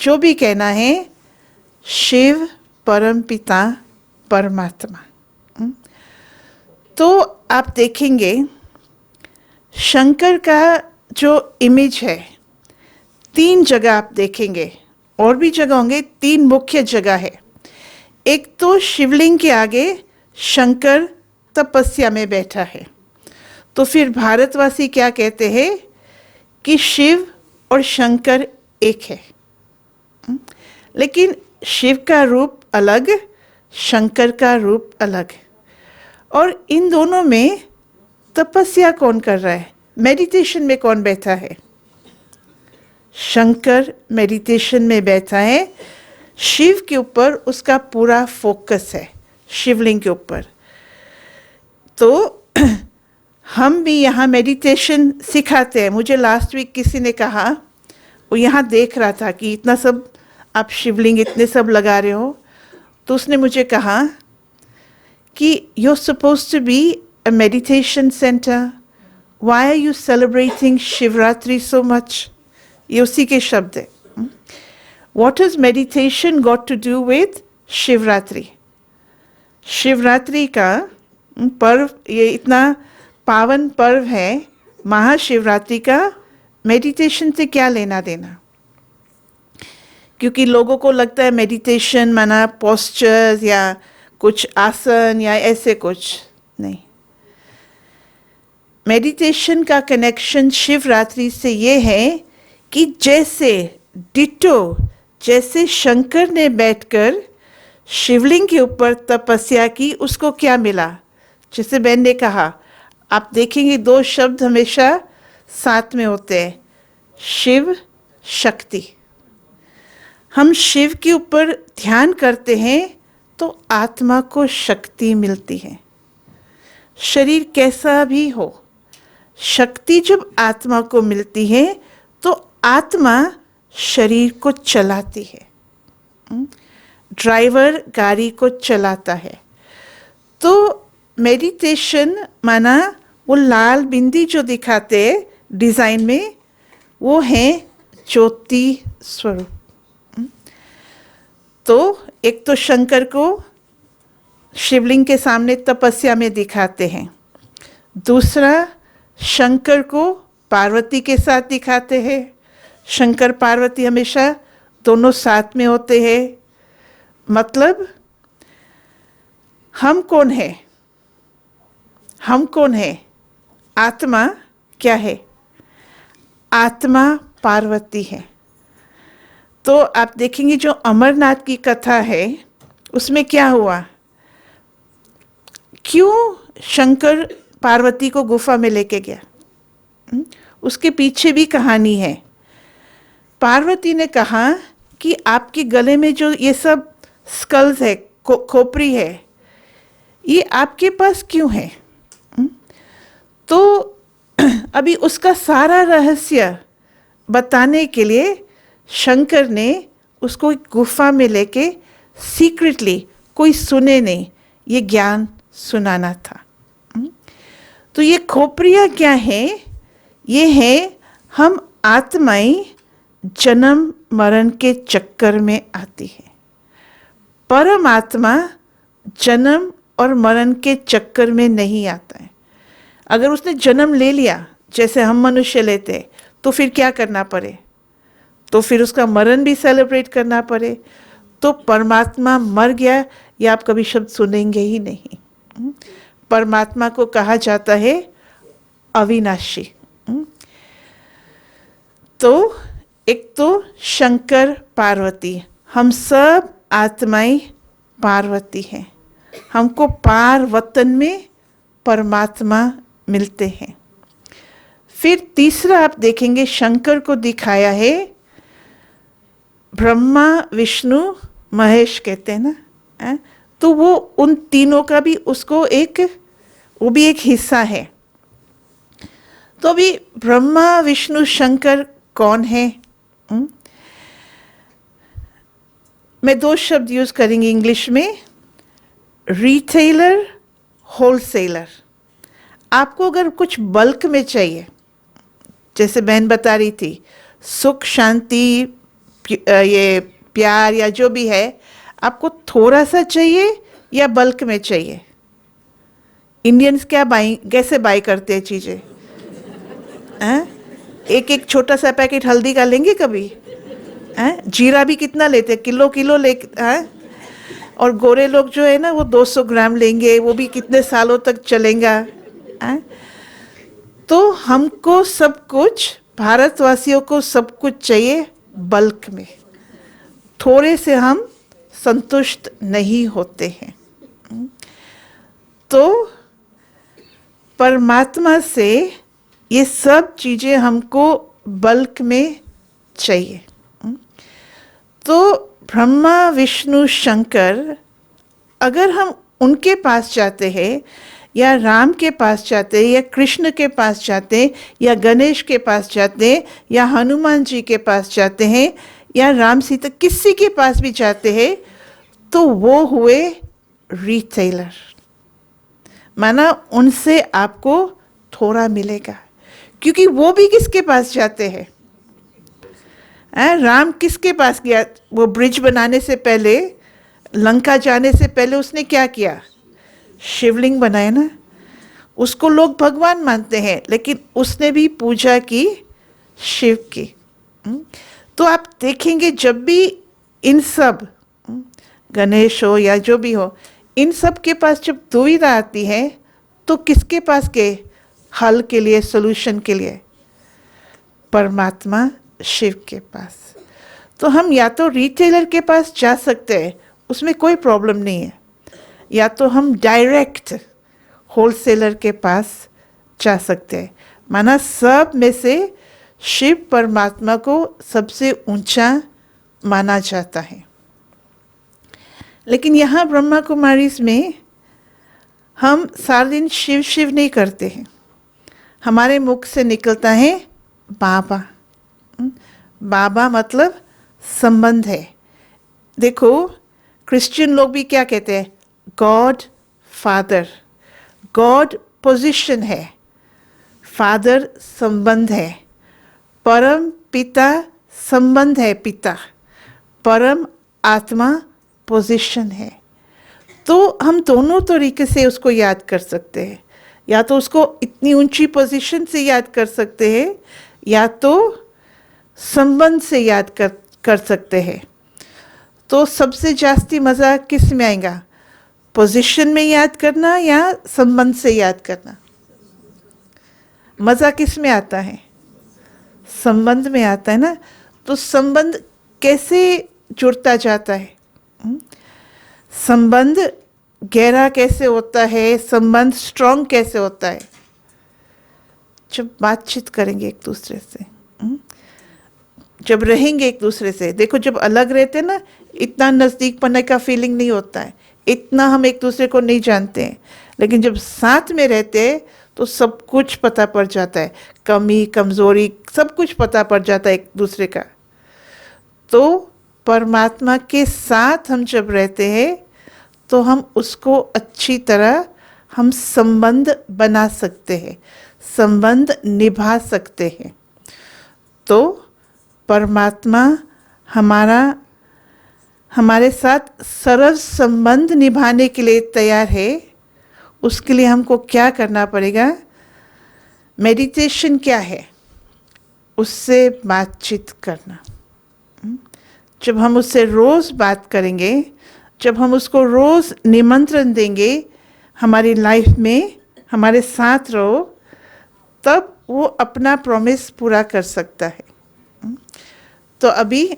Speaker 8: जो भी कहना है, शिव परम पिता परमात्मा। तो आप देखेंगे शंकर का जो इमेज है, 3 जगह आप देखेंगे, और भी जगह होंगे, 3 मुख्य जगह है। एक तो शिवलिंग के आगे शंकर तपस्या में बैठा है। तो फिर भारतवासी क्या कहते हैं कि शिव और शंकर एक है। लेकिन शिव का रूप अलग, शंकर का रूप अलग। और इन दोनों में तपस्या कौन कर रहा है, मेडिटेशन में कौन बैठा है? शंकर मेडिटेशन में बैठा है। शिव के ऊपर उसका पूरा फोकस है, शिवलिंग के ऊपर। तो हम भी यहाँ मेडिटेशन सिखाते हैं। मुझे लास्ट वीक किसी ने कहा, वो यहाँ देख रहा था कि इतना सब आप शिवलिंग इतने सब लगा रहे हो, तो उसने मुझे कहा कि you are suppose to be a meditation centre, why are you celebrating Shivratri so much? ये उसी के शब्द है। What has meditation got to do with Shivratri? Shivratri का पर्व, ये इतना पावन पर्व है महाशिवरात्रि का, मेडिटेशन से क्या लेना देना? क्योंकि लोगों को लगता है मेडिटेशन माना पोस्चर्स या कुछ आसन या ऐसे कुछ नहीं। मेडिटेशन का कनेक्शन शिवरात्रि से ये है कि जैसे डिटो, जैसे शंकर ने बैठकर शिवलिंग के ऊपर तपस्या की, उसको क्या मिला? जैसे बहन ने कहा, आप देखेंगे 2 शब्द हमेशा साथ में होते हैं, शिव शक्ति। हम शिव के ऊपर ध्यान करते हैं तो आत्मा को शक्ति मिलती है। शरीर कैसा भी हो, शक्ति जब आत्मा को मिलती है तो आत्मा शरीर को चलाती है। ड्राइवर गाड़ी को चलाता है। तो मेडिटेशन माना वो लाल बिंदी जो दिखाते हैं डिज़ाइन में, वो है ज्योति स्वरूप। तो एक तो शंकर को शिवलिंग के सामने तपस्या में दिखाते हैं, दूसरा शंकर को पार्वती के साथ दिखाते हैं। शंकर पार्वती हमेशा दोनों साथ में होते हैं। मतलब हम कौन है? हम कौन है? आत्मा क्या है? आत्मा पार्वती है। तो आप देखेंगे जो अमरनाथ की कथा है उसमें क्या हुआ, क्यों शंकर पार्वती को गुफा में लेके गया, उसके पीछे भी कहानी है। पार्वती ने कहा कि आपके गले में जो ये सब स्कल्स है, खोपड़ी है, ये आपके पास क्यों है? तो अभी उसका सारा रहस्य बताने के लिए शंकर ने उसको एक गुफा में लेके सीक्रेटली, कोई सुने नहीं, ये ज्ञान सुनाना था। तो ये खोपड़ियाँ क्या है? ये है हम आत्माएं जन्म मरण के चक्कर में आती है। परमात्मा जन्म और मरण के चक्कर में नहीं आता है। अगर उसने जन्म ले लिया जैसे हम मनुष्य लेते हैं, तो फिर क्या करना पड़े? तो फिर उसका मरण भी सेलिब्रेट करना पड़े। तो परमात्मा मर गया, ये आप कभी शब्द सुनेंगे ही नहीं। परमात्मा को कहा जाता है अविनाशी। तो एक तो शंकर पार्वती, हम सब आत्माएं पार्वती हैं। हमको पार वतन में परमात्मा मिलते हैं। फिर तीसरा आप देखेंगे शंकर को दिखाया है ब्रह्मा विष्णु महेश कहते हैं ना, तो वो उन तीनों का भी उसको एक, वो भी एक हिस्सा है। तो अभी ब्रह्मा विष्णु शंकर कौन है? मैं 2 शब्द यूज करेंगे इंग्लिश में, रिटेलर, होलसेलर। आपको अगर कुछ बल्क में चाहिए, जैसे बहन बता रही थी, सुख शांति ये प्यार या जो भी है, आपको थोड़ा सा चाहिए या बल्क में चाहिए? इंडियंस क्या कैसे बाई करते हैं चीज़ें? एक एक छोटा सा पैकेट हल्दी का लेंगे कभी? हैं? जीरा भी कितना लेते हैं, किलो किलो ले हैं? और गोरे लोग जो है ना वो 200 ग्राम लेंगे, वो भी कितने सालों तक चलेगा हैं? तो हमको सब कुछ, भारतवासियों को सब कुछ चाहिए बल्क में, थोड़े से हम संतुष्ट नहीं होते हैं। तो परमात्मा से ये सब चीज़ें हमको बल्क में चाहिए। तो ब्रह्मा विष्णु शंकर, अगर हम उनके पास जाते हैं या राम के पास जाते हैं या कृष्ण के पास जाते हैं या गणेश के पास जाते हैं या हनुमान जी के पास जाते हैं या राम सीता, किसी के पास भी जाते हैं, तो वो हुए रिटेलर। माना उनसे आपको थोड़ा मिलेगा, क्योंकि वो भी किसके पास जाते हैं? राम किसके पास गया? वो ब्रिज बनाने से पहले, लंका जाने से पहले उसने क्या किया? शिवलिंग बनाया ना। उसको लोग भगवान मानते हैं, लेकिन उसने भी पूजा की शिव की। तो आप देखेंगे जब भी इन सब, गणेश हो या जो भी हो, इन सब के पास जब दुविधा आती है तो किसके पास गए हल के लिए, सॉल्यूशन के लिए? परमात्मा शिव के पास। तो हम या तो रिटेलर के पास जा सकते हैं, उसमें कोई प्रॉब्लम नहीं है, या तो हम डायरेक्ट होलसेलर के पास जा सकते हैं। माना सब में से शिव परमात्मा को सबसे ऊंचा माना जाता है। लेकिन यहाँ ब्रह्मा कुमारीज में हम सारा दिन शिव शिव नहीं करते हैं, हमारे मुख से निकलता है बाबा। बाबा मतलब संबंध है। देखो क्रिश्चियन लोग भी क्या कहते हैं? God father. गॉड पोजीशन है, फादर संबंध है, परम पिता संबंध है, पिता, परम आत्मा पोजीशन है। तो हम दोनों तरीके से उसको याद कर सकते हैं, या तो उसको इतनी ऊंची पोजीशन से याद कर सकते हैं, या तो संबंध से याद कर सकते हैं। तो सबसे जास्ती मज़ा किस में आएगा? पोजीशन में याद करना या संबंध से याद करना? मज़ा किस में आता है? संबंध में आता है ना। तो संबंध कैसे जुड़ता जाता है? संबंध गहरा कैसे होता है? संबंध स्ट्रॉन्ग कैसे होता है? जब बातचीत करेंगे एक दूसरे से, जब रहेंगे एक दूसरे से। देखो जब अलग रहते ना, इतना नज़दीक पने का फीलिंग नहीं होता है, इतना हम एक दूसरे को नहीं जानते हैं। लेकिन जब साथ में रहते हैं तो सब कुछ पता पड़ जाता है, कमी कमज़ोरी सब कुछ पता पड़ जाता है एक दूसरे का। तो परमात्मा के साथ हम जब रहते हैं तो हम उसको अच्छी तरह हम संबंध बना सकते हैं, संबंध निभा सकते हैं। तो परमात्मा हमारे साथ सरल संबंध निभाने के लिए तैयार है। उसके लिए हमको क्या करना पड़ेगा? मेडिटेशन क्या है? उससे बातचीत करना। जब हम उससे रोज़ बात करेंगे, जब हम उसको रोज़ निमंत्रण देंगे हमारी लाइफ में हमारे साथ रहो, तब वो अपना प्रॉमिस पूरा कर सकता है। तो अभी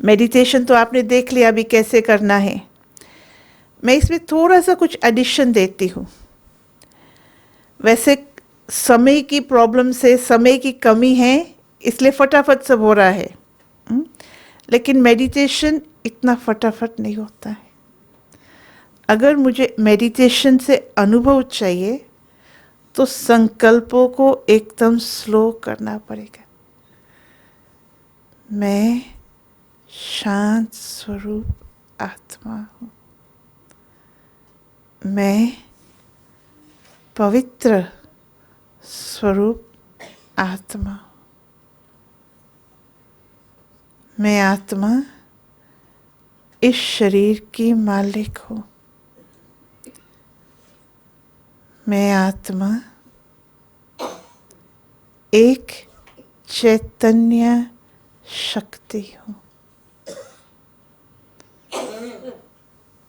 Speaker 8: मेडिटेशन तो आपने देख लिया अभी कैसे करना है। मैं इसमें थोड़ा सा कुछ एडिशन देती हूँ। वैसे समय की प्रॉब्लम से, समय की कमी है, इसलिए फटाफट सब हो रहा है। लेकिन मेडिटेशन इतना फटाफट नहीं होता है। अगर मुझे मेडिटेशन से अनुभव चाहिए तो संकल्पों को एकदम स्लो करना पड़ेगा। मैं शांत स्वरूप आत्मा हूँ, मैं पवित्र स्वरूप आत्मा हूँ, मैं आत्मा इस शरीर की मालिक हूँ, मैं आत्मा एक चैतन्य शक्ति हूँ।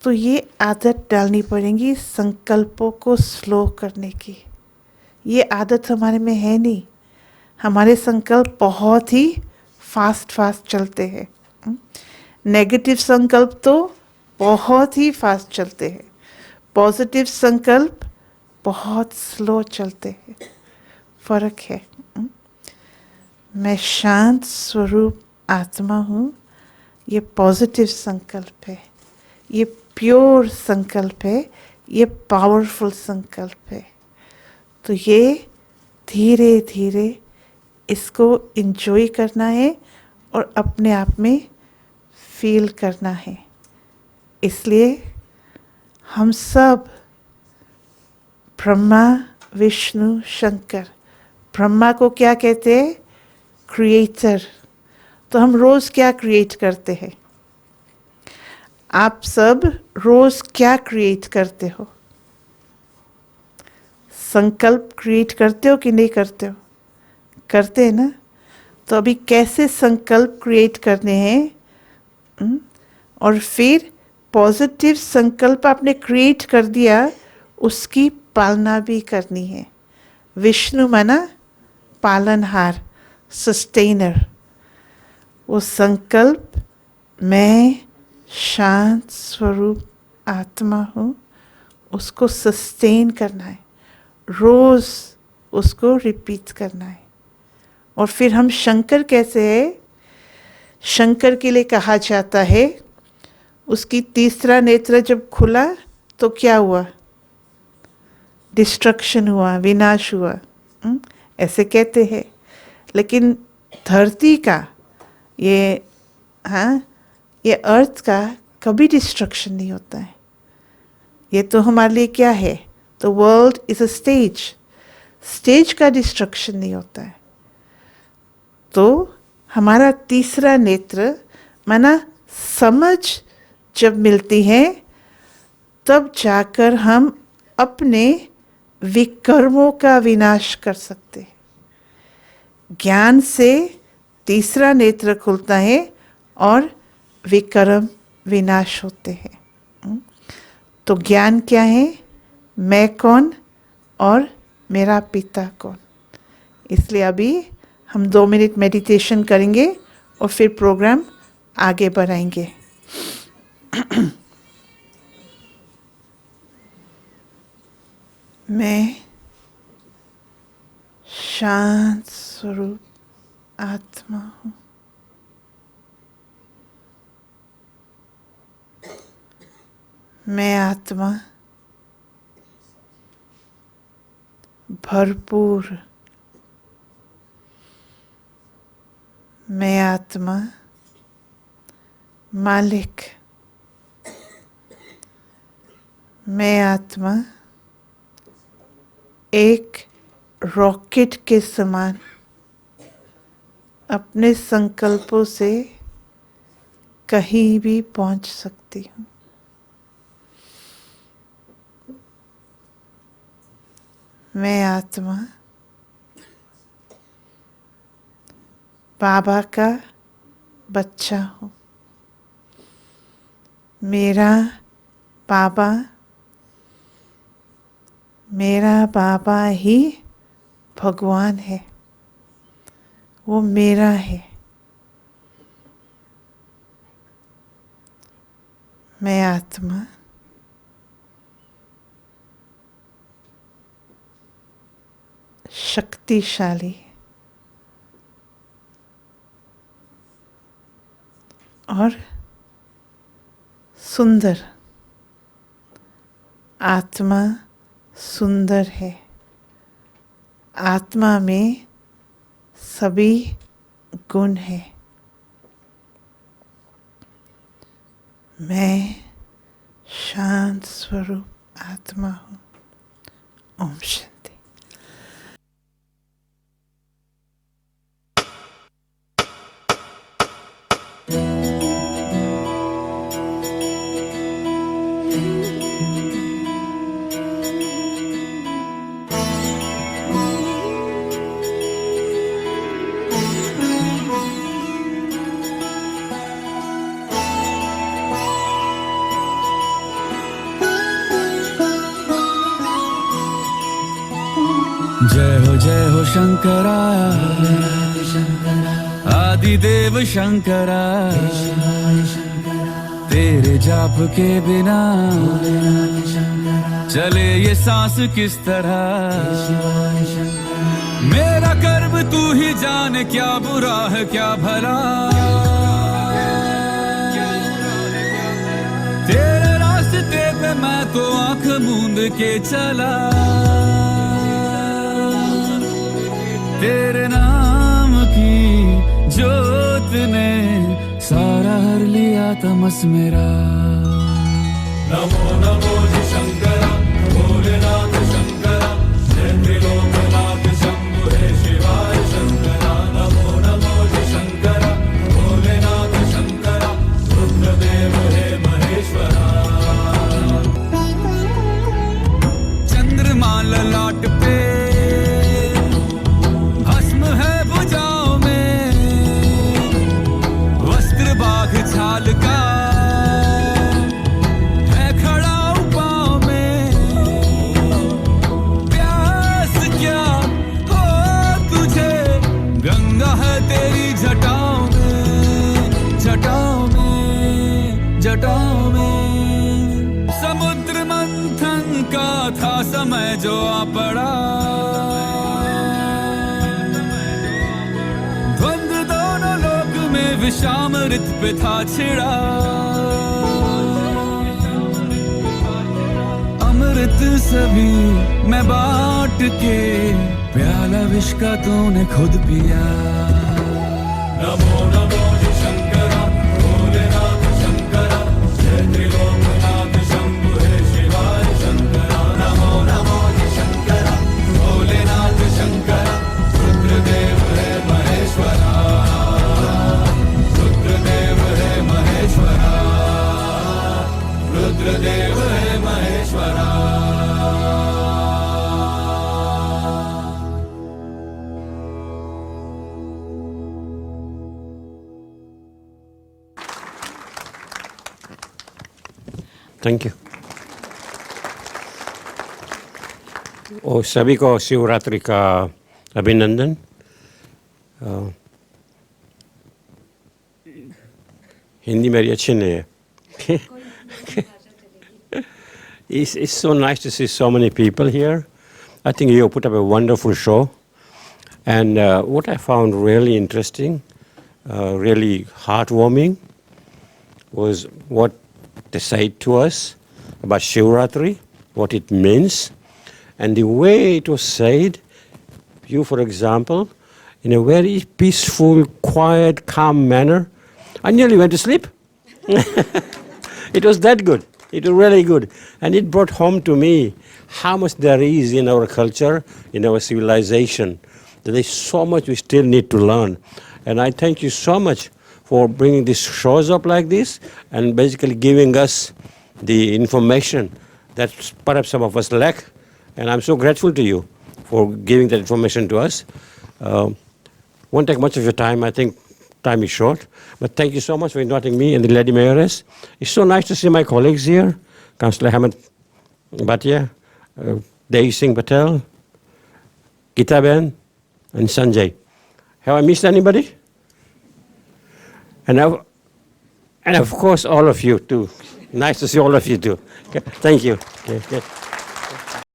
Speaker 8: तो ये आदत डालनी पड़ेगी संकल्पों को स्लो करने की। ये आदत हमारे में है नहीं। हमारे संकल्प बहुत ही फास्ट चलते हैं। नेगेटिव संकल्प तो बहुत ही फास्ट चलते हैं, पॉजिटिव संकल्प बहुत स्लो चलते हैं। फर्क है। मैं शांत स्वरूप आत्मा हूँ, ये पॉजिटिव संकल्प है, ये प्योर संकल्प है, ये पावरफुल संकल्प है। तो ये धीरे धीरे इसको एंजॉय करना है और अपने आप में फील करना है। इसलिए हम सब ब्रह्मा विष्णु शंकर, ब्रह्मा को क्या कहते हैं? क्रिएटर। तो हम रोज क्या क्रिएट करते हैं? आप सब रोज क्या क्रिएट करते हो? संकल्प क्रिएट करते हो कि नहीं करते हो? करते हैं ना। तो अभी कैसे संकल्प क्रिएट करने हैं? और फिर पॉजिटिव संकल्प आपने क्रिएट कर दिया, उसकी पालना भी करनी है। विष्णु माना पालनहार, सस्टेनर। वो संकल्प मैं शांत स्वरूप आत्मा हूँ, उसको सस्टेन करना है, रोज उसको रिपीट करना है। और फिर हम शंकर कैसे है? शंकर के लिए कहा जाता है, उसकी तीसरा नेत्र जब खुला तो क्या हुआ? डिस्ट्रक्शन हुआ, विनाश हुआ। ऐसे कहते हैं। लेकिन धरती का ये ये अर्थ का कभी डिस्ट्रक्शन नहीं होता है। ये तो हमारे लिए क्या है? The world is a stage. Stage का डिस्ट्रक्शन नहीं होता है। तो हमारा तीसरा नेत्र माना समझ जब मिलती है, तब जाकर हम अपने विकर्मों का विनाश कर सकते हैं। ज्ञान से तीसरा नेत्र खुलता है और विकर्म विनाश होते हैं। तो ज्ञान क्या है? मैं कौन और मेरा पिता कौन। इसलिए अभी हम 2 मिनट मेडिटेशन करेंगे और फिर प्रोग्राम आगे बढ़ाएंगे। मैं शांत स्वरूप आत्मा हूँ। मैं आत्मा भरपूर, मैं आत्मा मालिक, मैं आत्मा एक रॉकेट के समान अपने संकल्पों से कहीं भी पहुंच सकती हूँ। मैं आत्मा बाबा का बच्चा हूँ। मेरा बाबा ही भगवान है, वो मेरा है। मैं आत्मा शक्तिशाली और सुंदर, आत्मा सुंदर है। आत्मा में सभी गुण है। मैं शांत स्वरूप आत्मा हूँ। ओम शांति।
Speaker 6: शंकरा आदिदेव शंकरा तेरे जाप के बिना चले ये सांस किस तरह मेरा कर्म तू ही जाने क्या बुरा है क्या भला तेरे रास्ते पे मैं तो आंख मूंद के चला तेरे नाम की जोत ने सारा हर लिया तमस मेरा नमो नमो जी शंकरा भोलेनाथ शंकरा जय त्रिलोकनाथ शंभु हे शिवाय शंकरा नमो नमो जी शंकरा भोलेनाथ शंकरा रुद्रदेव हे महेश्वरा चंद्रमा ललाट पे भस्म है भुजाओं में वस्त्र बाघ छाल का है खड़ा पाँव में प्यास क्या हो तुझे गंगा है तेरी जटाओं में जटाओं में जटाओं में समुद्र मंथन का था समय जो आ पड़ा द्वंद्व दोनों लोक में विषामृत पे था छिड़ा अमृत सभी मैं बांट के प्याला विष का तूने खुद पिया नमो नमो जी शंकरा भोलेनाथ शंकरा जय त्रिलोकनाथ शंभु हे शिवाय शंकरा नमो नमो जी शंकरा भोलेनाथ शंकरा रुद्रदेव हे महेश्वरा रुद्रदेव हे महेश्वरा रुद्रदेव हे महेश्वरा
Speaker 9: थैंक यू और सभी को शिवरात्रि का अभिनंदन हिंदी मेरी अच्छी नहीं है It's so nice to see so many people here. I think you put up a wonderful show. And what I found really interesting, really heartwarming, was what they said to us about Shivratri, what it means, and the way it was said. You, for example, in a very peaceful, quiet, calm manner. I nearly went to sleep. It was that good. It was really good. And it brought home to me how much there is in our culture, in our civilization. There is so much we still need to learn. And I thank you so much for bringing these shows up like this and basically giving us the information that perhaps some of us lack. And I'm so grateful to you for giving that information to us. Won't take much of your time. I think time is short. But thank you so much for inviting me and the Lady Mayoress. It's so nice to see my colleagues here. Councillor Hamid Bhatia, Devi Singh Patel, Gita Ben, and Sanjay. Have I missed anybody? And of course all of you too. Nice to see all of you too. Okay, thank you. Okay.